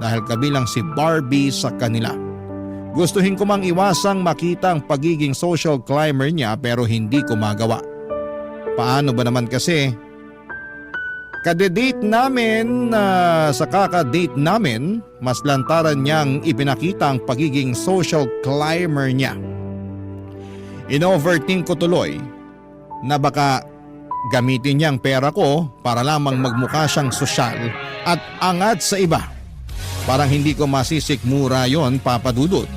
dahil kabilang si Barbie sa kanila. Gustuhin ko mang iwasang makita ang pagiging social climber niya pero hindi ko magawa. Paano ba naman kasi? Kade-date namin sa kaka-date namin, mas lantaran niyang ipinakita ang pagiging social climber niya. In-overthink ko tuloy na baka gamitin niyang pera ko para lamang magmukha siyang sosyal at angat sa iba. Parang hindi ko masisikmura yon, Papa Dudut.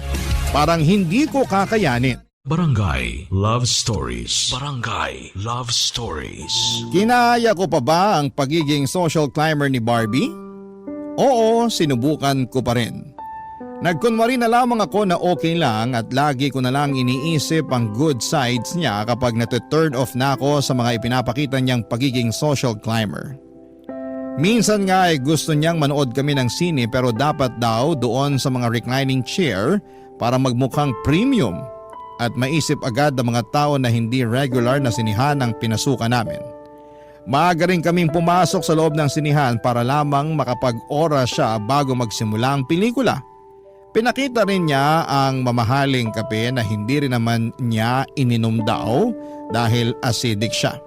Parang hindi ko kakayanin. Barangay Love Stories. Barangay Love Stories. Kinaya ko pa ba ang pagiging social climber ni Barbie? Oo, sinubukan ko pa rin. Nagkunwari na lamang ako na okay lang at lagi ko na lang iniisip ang good sides niya kapag nati-turn off na ako sa mga ipinapakita niyang pagiging social climber. Minsan nga ay gusto niyang manood kami ng sine pero dapat daw doon sa mga reclining chair para magmukhang premium at maisip agad ang mga tao na hindi regular na sinihan ang pinasukan namin. Maaga rin kaming pumasok sa loob ng sinihan para lamang makapag-oras siya bago magsimula ang pelikula. Pinakita rin niya ang mamahaling kape na hindi rin naman niya ininom daw dahil acidic siya.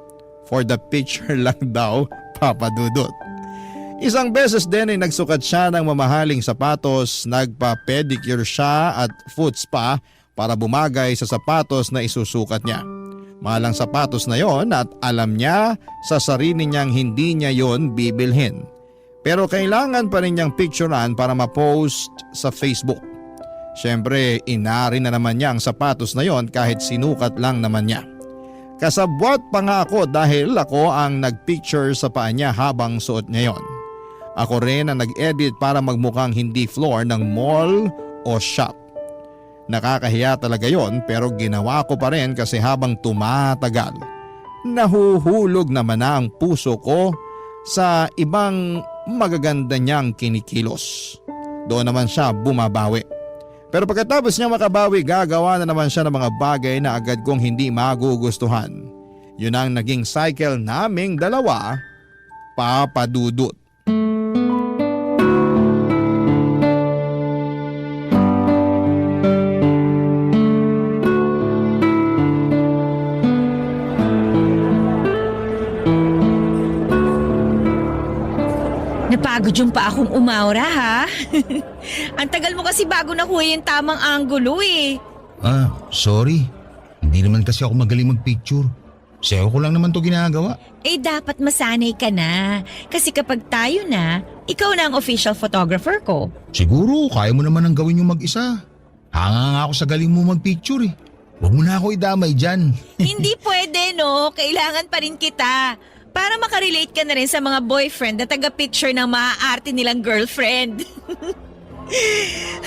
For the picture lang daw, Papa Dudut. Isang beses din ay nagsukat siya ng mamahaling sapatos, nagpa-pedicure siya at foot spa para bumagay sa sapatos na isusukat niya. Mahal ang sapatos na yon at alam niya sa sarili niyang hindi niya yon bibilhin. Pero kailangan pa rin niyang picturean para ma-post sa Facebook. Siyempre, inari na naman niya ang sapatos na yon kahit sinukat lang naman niya. Kasabwat pa nga ako dahil ako ang nagpicture sa paa niya habang suot niya yon. Ako rin ang nag-edit para magmukhang hindi floor ng mall o shop. Nakakahiya talaga yon pero ginawa ko pa rin kasi habang tumatagal, nahuhulog naman na ang puso ko sa ibang magaganda niyang kinikilos. Doon naman siya bumabawi. Pero pagkatapos niya makabawi, gagawa na naman siya ng mga bagay na agad kong hindi magugustuhan. Yun ang naging cycle naming dalawa, Papa Dudut. Napagod yung pa akong umaura, ha? Ang tagal mo kasi bago nakuha yung tamang anggulo eh. Sorry. Hindi naman kasi ako magaling magpicture. Sayo ko lang naman to ginagawa. Eh dapat masanay ka na. Kasi kapag tayo na, ikaw na ang official photographer ko. Siguro, kaya mo naman ang gawin yung mag-isa. Hanga nga ako sa galing mo magpicture eh. Huwag mo na ako idamay dyan. Hindi pwede, no? Kailangan pa rin kita. Para makarelate ka na rin sa mga boyfriend na taga-picture ng maaarte nilang girlfriend.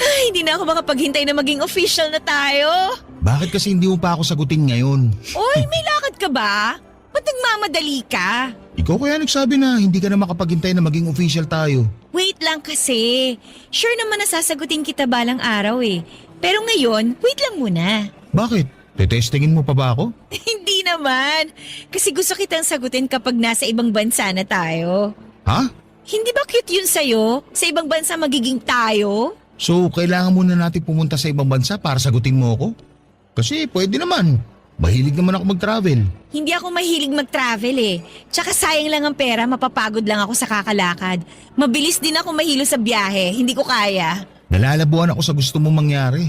Ay, hindi na ako makapaghintay na maging official na tayo. Bakit kasi hindi mo pa ako sagutin ngayon? Oy, may lakad ka ba? Ba't nagmamadali ka? Ikaw kaya nagsabi na hindi ka na makapaghintay na maging official tayo. Wait lang kasi. Sure naman na sasagutin kita balang araw eh. Pero ngayon, wait lang muna. Bakit? Tetestingin mo pa ba ako? Hindi naman. Kasi gusto kitang sagutin kapag nasa ibang bansa na tayo. Ha? Hindi ba cute yun sa'yo? Sa ibang bansa magiging tayo? So, kailangan muna natin pumunta sa ibang bansa para sagutin mo ako? Kasi pwede naman. Mahilig naman ako mag-travel. Hindi ako mahilig mag-travel eh. Tsaka sayang lang ang pera, mapapagod lang ako sa kakalakad. Mabilis din ako mahilo sa biyahe, hindi ko kaya. Nalalabuan ako sa gusto mong mangyari.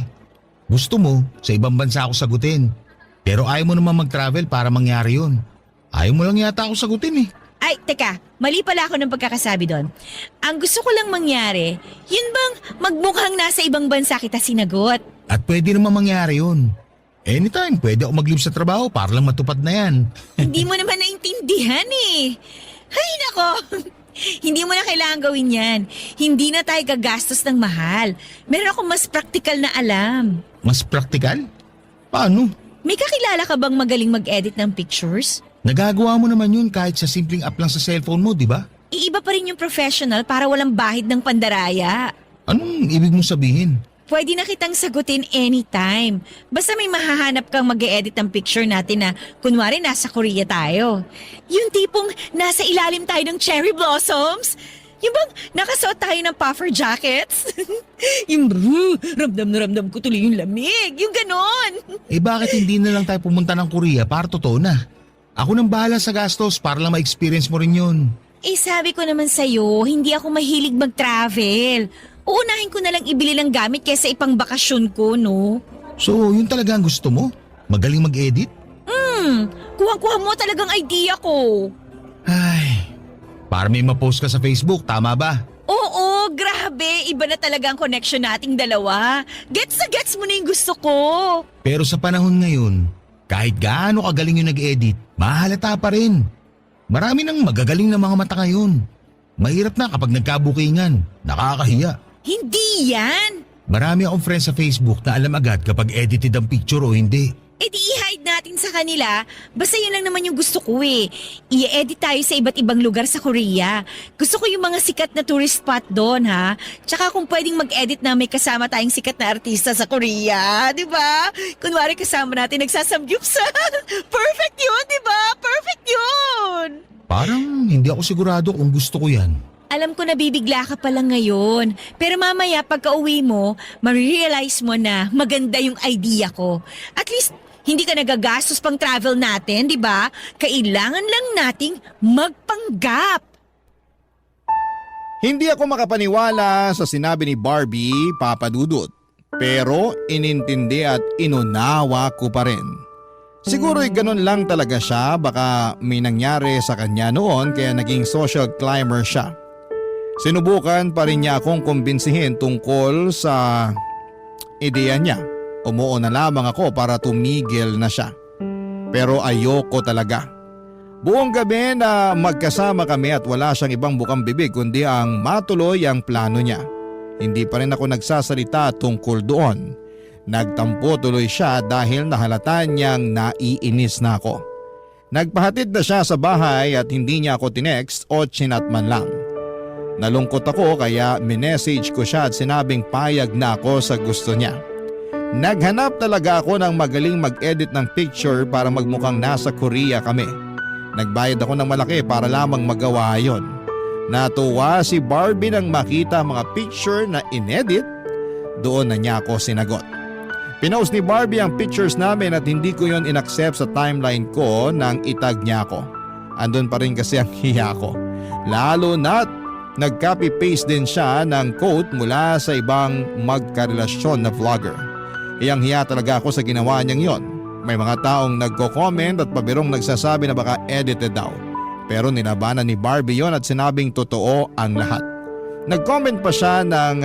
Gusto mo, sa ibang bansa ako sagutin. Pero ayaw mo naman mag-travel para mangyari yun. Ayaw mo lang yata ako sagutin eh. Ay, teka, mali pala ako ng pagkakasabi doon. Ang gusto ko lang mangyari, yun bang magmukhang nasa ibang bansa kita sinagot? At pwede naman mangyari yun. Anytime, pwede ako mag-leave sa trabaho para lang matupad na yan. Hindi mo naman naintindihan eh. Ay nako, hindi mo na kailangan gawin yan. Hindi na tayo gagastos ng mahal. Meron akong mas praktikal na alam. Mas praktikal? Paano? May kakilala ka bang magaling mag-edit ng pictures? Nagagawa mo naman yun kahit sa simpleng app lang sa cellphone mo, di ba? Iiba pa rin yung professional para walang bahid ng pandaraya. Anong ibig mong sabihin? Pwede na kitang sagutin anytime. Basta may mahahanap kang mag-edit ng picture natin na kunwari nasa Korea tayo. Yung tipong nasa ilalim tayo ng cherry blossoms. Yung bang nakasuot tayo ng puffer jackets. Yung ramdam na ramdam ko tuloy yung lamig. Yung ganon. Eh bakit hindi na lang tayo pumunta ng Korea para totoo na? Ako nang bahala sa gastos para lang ma-experience mo rin yun. Eh sabi ko naman sa'yo, hindi ako mahilig mag-travel. Uunahin ko na lang ibili ng gamit kaysa ipang bakasyon ko, no? So yun talaga ang gusto mo? Magaling mag-edit? Kuha-kuha mo talagang idea ko. Ay, para may ma-post ka sa Facebook, tama ba? Oo, grabe. Iba na talaga ang connection nating dalawa. Gets na gets mo na yung gusto ko. Pero sa panahon ngayon, kahit gaano kagaling yung nag-edit, mahalata pa rin. Marami nang magagaling na mga mata ngayon. Mahirap na kapag nagkabukingan, nakakahiya. Hindi yan. Marami akong friends sa Facebook na alam agad kapag edited ang picture o hindi. E di i-hide natin sa kanila. Basta yun lang naman yung gusto ko eh. I-edit tayo sa iba't ibang lugar sa Korea. Gusto ko yung mga sikat na tourist spot doon ha. Tsaka kung pwedeng mag-edit na may kasama tayong sikat na artista sa Korea. Di ba? Kunwari kasama natin nagsasamgyupsal. Perfect yun, di ba? Perfect yun. Parang hindi ako sigurado kung gusto ko yan. Alam ko na bibigla ka pa lang ngayon. Pero mamaya pagka uwi mo, marirealize mo na maganda yung idea ko. At least, hindi ka nagagastos pang travel natin, di ba? Kailangan lang nating magpanggap. Hindi ako makapaniwala sa sinabi ni Barbie, Papa Dudut. Pero inintindi at inunawa ko pa rin. Siguro'y ganun lang talaga siya, baka may nangyari sa kanya noon kaya naging social climber siya. Sinubukan pa rin niya akong kumbinsihin tungkol sa ideya niya. Umuo na lamang ako para tumigil na siya. Pero ayoko talaga. Buong gabi na magkasama kami at wala siyang ibang bukang bibig kundi ang matuloy ang plano niya. Hindi pa rin ako nagsasalita tungkol doon. Nagtampo tuloy siya dahil nahalata niyang naiinis na ako. Nagpahatid na siya sa bahay at hindi niya ako tinext o chinat man lang. Nalungkot ako kaya minessage ko siya at sinabing payag na ako sa gusto niya. Naghanap talaga ako ng magaling mag-edit ng picture para magmukhang nasa Korea kami. Nagbayad ako ng malaki para lamang magawa yon. Natuwa si Barbie nang makita mga picture na inedit. Doon na niya ako sinagot. Pinost ni Barbie ang pictures namin at hindi ko yon inaccept sa timeline ko nang itag niya ako. Andun pa rin kasi ang hiya ko. Lalo na't nag-copy-paste din siya ng quote mula sa ibang magkarelasyon na vlogger. Hiyang-hiya talaga ako sa ginawa niyang yon. May mga taong nagko-comment at pabirong nagsasabi na baka edited daw. Pero nilabanan ni Barbie yon at sinabing totoo ang lahat. Nag-comment pa siya ng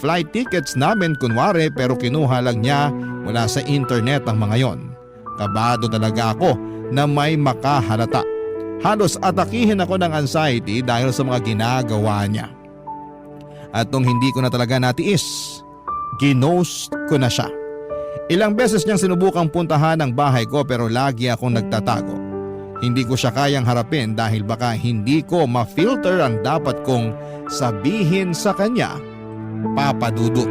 flight tickets namin kunwari pero kinuha lang niya mula sa internet ang mga yon. Kabado talaga ako na may makahalata. Halos atakihin ako ng anxiety dahil sa mga ginagawa niya. At nung hindi ko na talaga natiis, ginost ko na siya. Ilang beses niyang sinubukang puntahan ang bahay ko pero lagi akong nagtatago. Hindi ko siya kayang harapin dahil baka hindi ko ma-filter ang dapat kong sabihin sa kanya, Papa Dudut.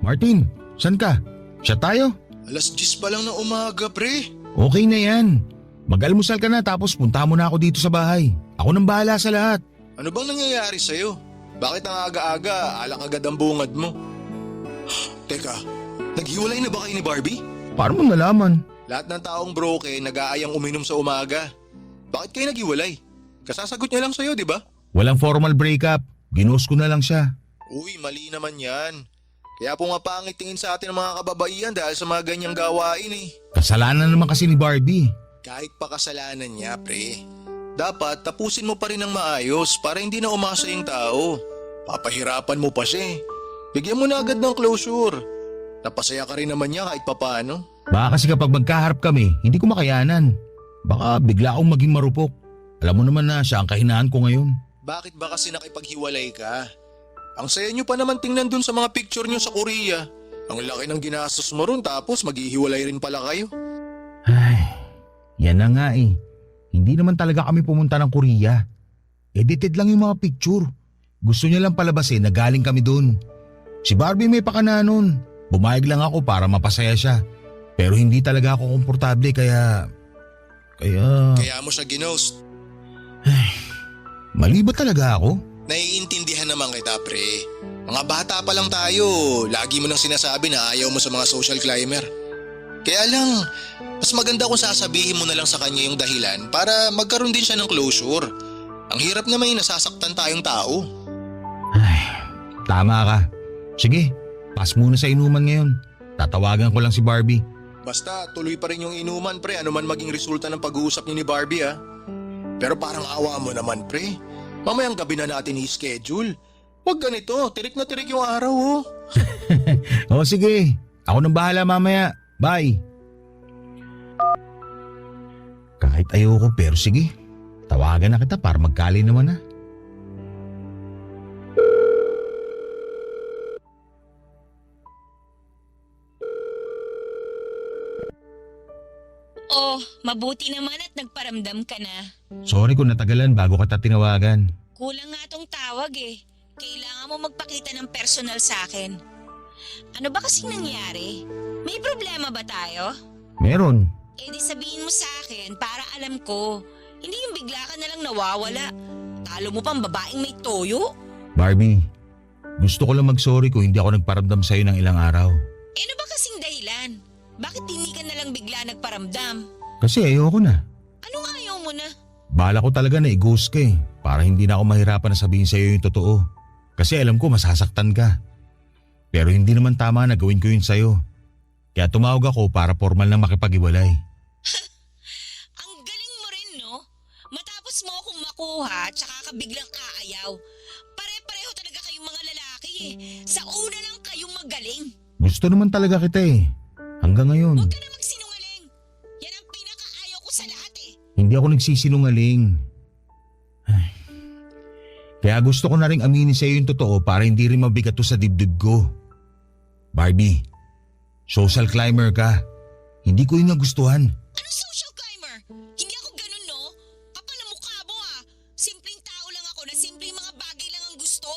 Martin, saan ka? Siya tayo? Alas 10 pa lang ng umaga, pre. Okay na yan. Mag-almusal ka na tapos punta mo na ako dito sa bahay. Ako nang bahala sa lahat. Ano bang nangyayari sa'yo? Bakit ang aga-aga, alak agad ang bungad mo? Teka, naghiwalay na ba kayo ni Barbie? Paano mo nalaman? Lahat ng taong broken nag-aayang uminom sa umaga. Bakit kayo naghiwalay? Kasasagot niya lang sa'yo, di ba? Walang formal breakup. Ginost ko na lang siya. Uy, mali naman yan. Kaya pumapangit tingin sa atin ng mga kababaihan dahil sa mga ganyang gawain eh. Kasalanan naman kasi ni Barbie. Kahit pa kasalanan niya, pre. Dapat tapusin mo pa rin ng maayos para hindi na umasa yung tao. Papahirapan mo pa siya eh. Bigyan mo na agad ng closure. Napasaya ka rin naman niya kahit papaano. Baka kasi kapag magkaharap kami, hindi ko makayanan. Baka bigla akong maging marupok. Alam mo naman na siya ang kahinaan ko ngayon. Bakit ba kasi nakipaghiwalay ka? Ang saya nyo pa naman tingnan dun sa mga picture nyo sa Korea. Ang laki ng ginastos mo ron tapos maghihiwalay rin pala kayo. Ay, yan na nga eh. Hindi naman talaga kami pumunta ng Korea. Edited lang yung mga picture. Gusto niya lang palabasin na galing kami dun. Si Barbie may pakana nun. Bumayag lang ako para mapasaya siya. Pero hindi talaga ako komportable kaya... Kaya mo siya ginost. Mali ba talaga ako? Naiintindihan naman kita, pre. Mga bata pa lang tayo. Lagi mo nang sinasabi na ayaw mo sa mga social climber. Kaya lang, mas maganda kung sasabihin mo na lang sa kanya yung dahilan para magkaroon din siya ng closure. Ang hirap na may nasasaktan tayong tao. Ay, tama ka. Sige, pass muna sa inuman ngayon. Tatawagan ko lang si Barbie. Basta tuloy pa rin yung inuman, pre. Ano man maging resulta ng pag-uusap niyo ni Barbie, ha? Pero parang awa mo naman, pre. Mamayang gabi na natin i-schedule. Huwag ganito, tirik na tirik yung araw, oh. O sige, ako nang bahala mamaya. Bye. Kahit ayoko pero sige. Tawagan na kita para magkali naman na. Oh, mabuti naman at nagparamdam ka na. Sorry kung natagalan bago kita tinawagan. Kulang nga tong tawag eh. Kailangan mo magpakita ng personal sa akin. Ano ba kasing nangyari? May problema ba tayo? Meron. Eh di sabihin mo sa akin para alam ko. Hindi yung bigla ka na lang nawawala. Talo mo pang babaeng may toyo. Barbie, gusto ko lang mag-sorry kung hindi ako nagparamdam sa'yo ng ilang araw. Eh ano ba kasing dahilan? Bakit hindi ka na lang bigla nagparamdam? Kasi ayoko na. Anong ayaw mo na? Bala ko talaga na i-ghost ka eh. Para hindi na ako mahirapan na sabihin sa'yo yung totoo. Kasi alam ko masasaktan ka. Pero hindi naman tama na gawin ko yun sa'yo. Kaya tumawag ako para formal na makipag-iwalay. Ang galing mo rin no? Matapos mo akong makuha tsaka ka biglang aayaw. Pare-pareho talaga kayong mga lalaki eh. Sa una lang kayong magaling. Gusto naman talaga kita eh. Hanggang ngayon. Huwag ka na magsinungaling. Yan ang pinakaayaw ko sa lahat eh. Hindi ako nagsisinungaling. Ay. Kaya gusto ko na rin aminin sa iyo yung totoo para hindi rin mabigat to sa dibdib ko. Barbie, social climber ka. Hindi ko yun nagustuhan. Ano social climber? Hindi ako ganun no? Kapal ang mukha mo ah. Simpleng tao lang ako na simpleng mga bagay lang ang gusto.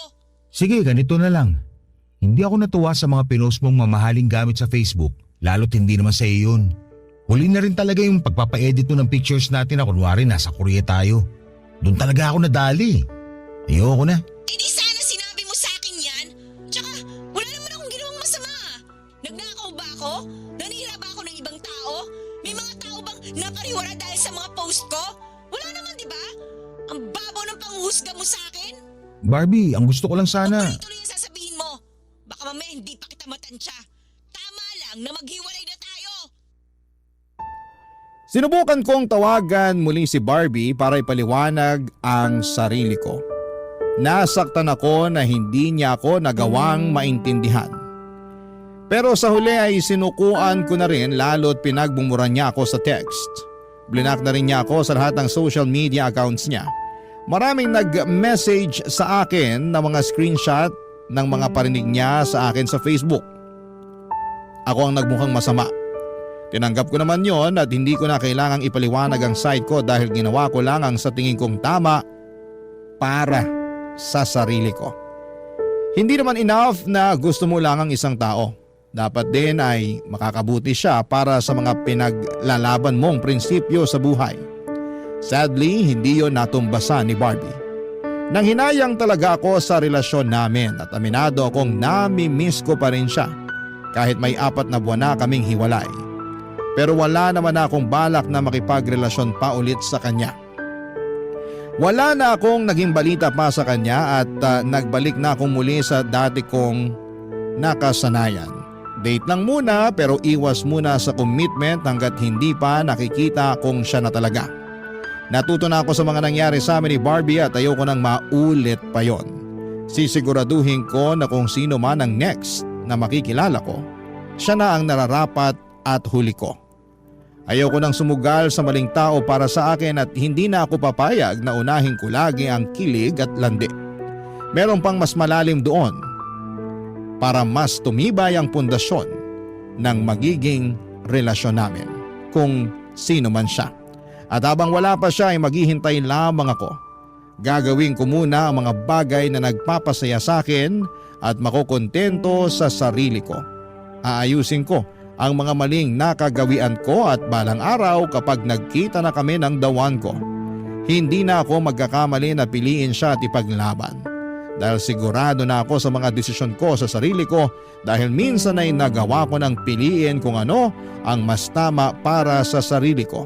Sige, ganito na lang. Hindi ako natuwa sa mga pinost mong mamahaling gamit sa Facebook. Lalo't hindi naman sa iyo yun. Huli na rin talaga yung pagpapa-edit mo ng pictures natin na kunwari nasa Korea tayo. Doon talaga ako nadali. Ayoko na. Eh di sana sinabi mo sa akin yan. Tsaka wala naman akong ginawang masama ah. Nagnakaw ba ako? Nanira ba ako ng ibang tao? May mga tao bang napariwara dahil sa mga post ko? Wala naman di ba? Ang babaw ng panghuhusga mo sa akin. Barbie, ang gusto ko lang sana. Kung tuloy ang sasabihin mo, baka mamaya hindi pa kita matansya. Tama lang na maghiwalay na tayo. Sinubukan kong tawagan muli si Barbie para ipaliwanag ang sarili ko. Nasaktan ako na hindi niya ako nagawang maintindihan. Pero sa huli ay sinukuan ko na rin lalo't pinagbumuran niya ako sa text. Blinak na rin niya ako sa lahat ng social media accounts niya. Maraming nag-message sa akin na mga screenshot ng mga parinig niya sa akin sa Facebook. Ako ang nagmukhang masama. Tinanggap ko naman yon at hindi ko na kailangang ipaliwanag ang side ko dahil ginawa ko lang ang sa tingin kong tama para sa sarili ko. Hindi naman enough na gusto mo lang ang isang tao. Dapat din ay makakabuti siya para sa mga pinaglalaban mong prinsipyo sa buhay. Sadly, hindi yon natumbasan ni Barbie. Nang hinayang talaga ako sa relasyon namin at aminado akong nami-miss ko pa rin siya kahit may 4 na buwan na kaming hiwalay. Pero wala naman akong balak na makipagrelasyon pa ulit sa kanya. Wala na akong naging balita pa sa kanya at nagbalik na akong muli sa dati kong nakasanayan. Date lang muna pero iwas muna sa commitment hanggat hindi pa nakikita kung siya na talaga. Natuto na ako sa mga nangyari sa amin ni Barbie at ayoko nang maulit pa yon. Sisiguraduhin ko na kung sino man ang next na makikilala ko, siya na ang nararapat at huli ko. Ayoko nang sumugal sa maling tao para sa akin at hindi na ako papayag na unahin ko lagi ang kilig at landi. Meron pang mas malalim doon para mas tumibay ang pundasyon ng magiging relasyon namin kung sino man siya. At habang wala pa siya ay maghihintay lamang ako. Gagawin ko muna ang mga bagay na nagpapasaya sa akin at makukontento sa sarili ko. Aayusin ko ang mga maling nakagawian ko at balang araw kapag nagkita na kami ng the one ko, hindi na ako magkakamali na piliin siya at ipaglaban. Dahil sigurado na ako sa mga desisyon ko sa sarili ko dahil minsan ay nagawa ko ng piliin kung ano ang mas tama para sa sarili ko.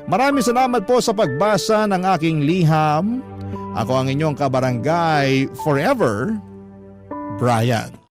Maraming salamat po sa pagbasa ng aking liham. Ako ang inyong kabarangay forever, Brian.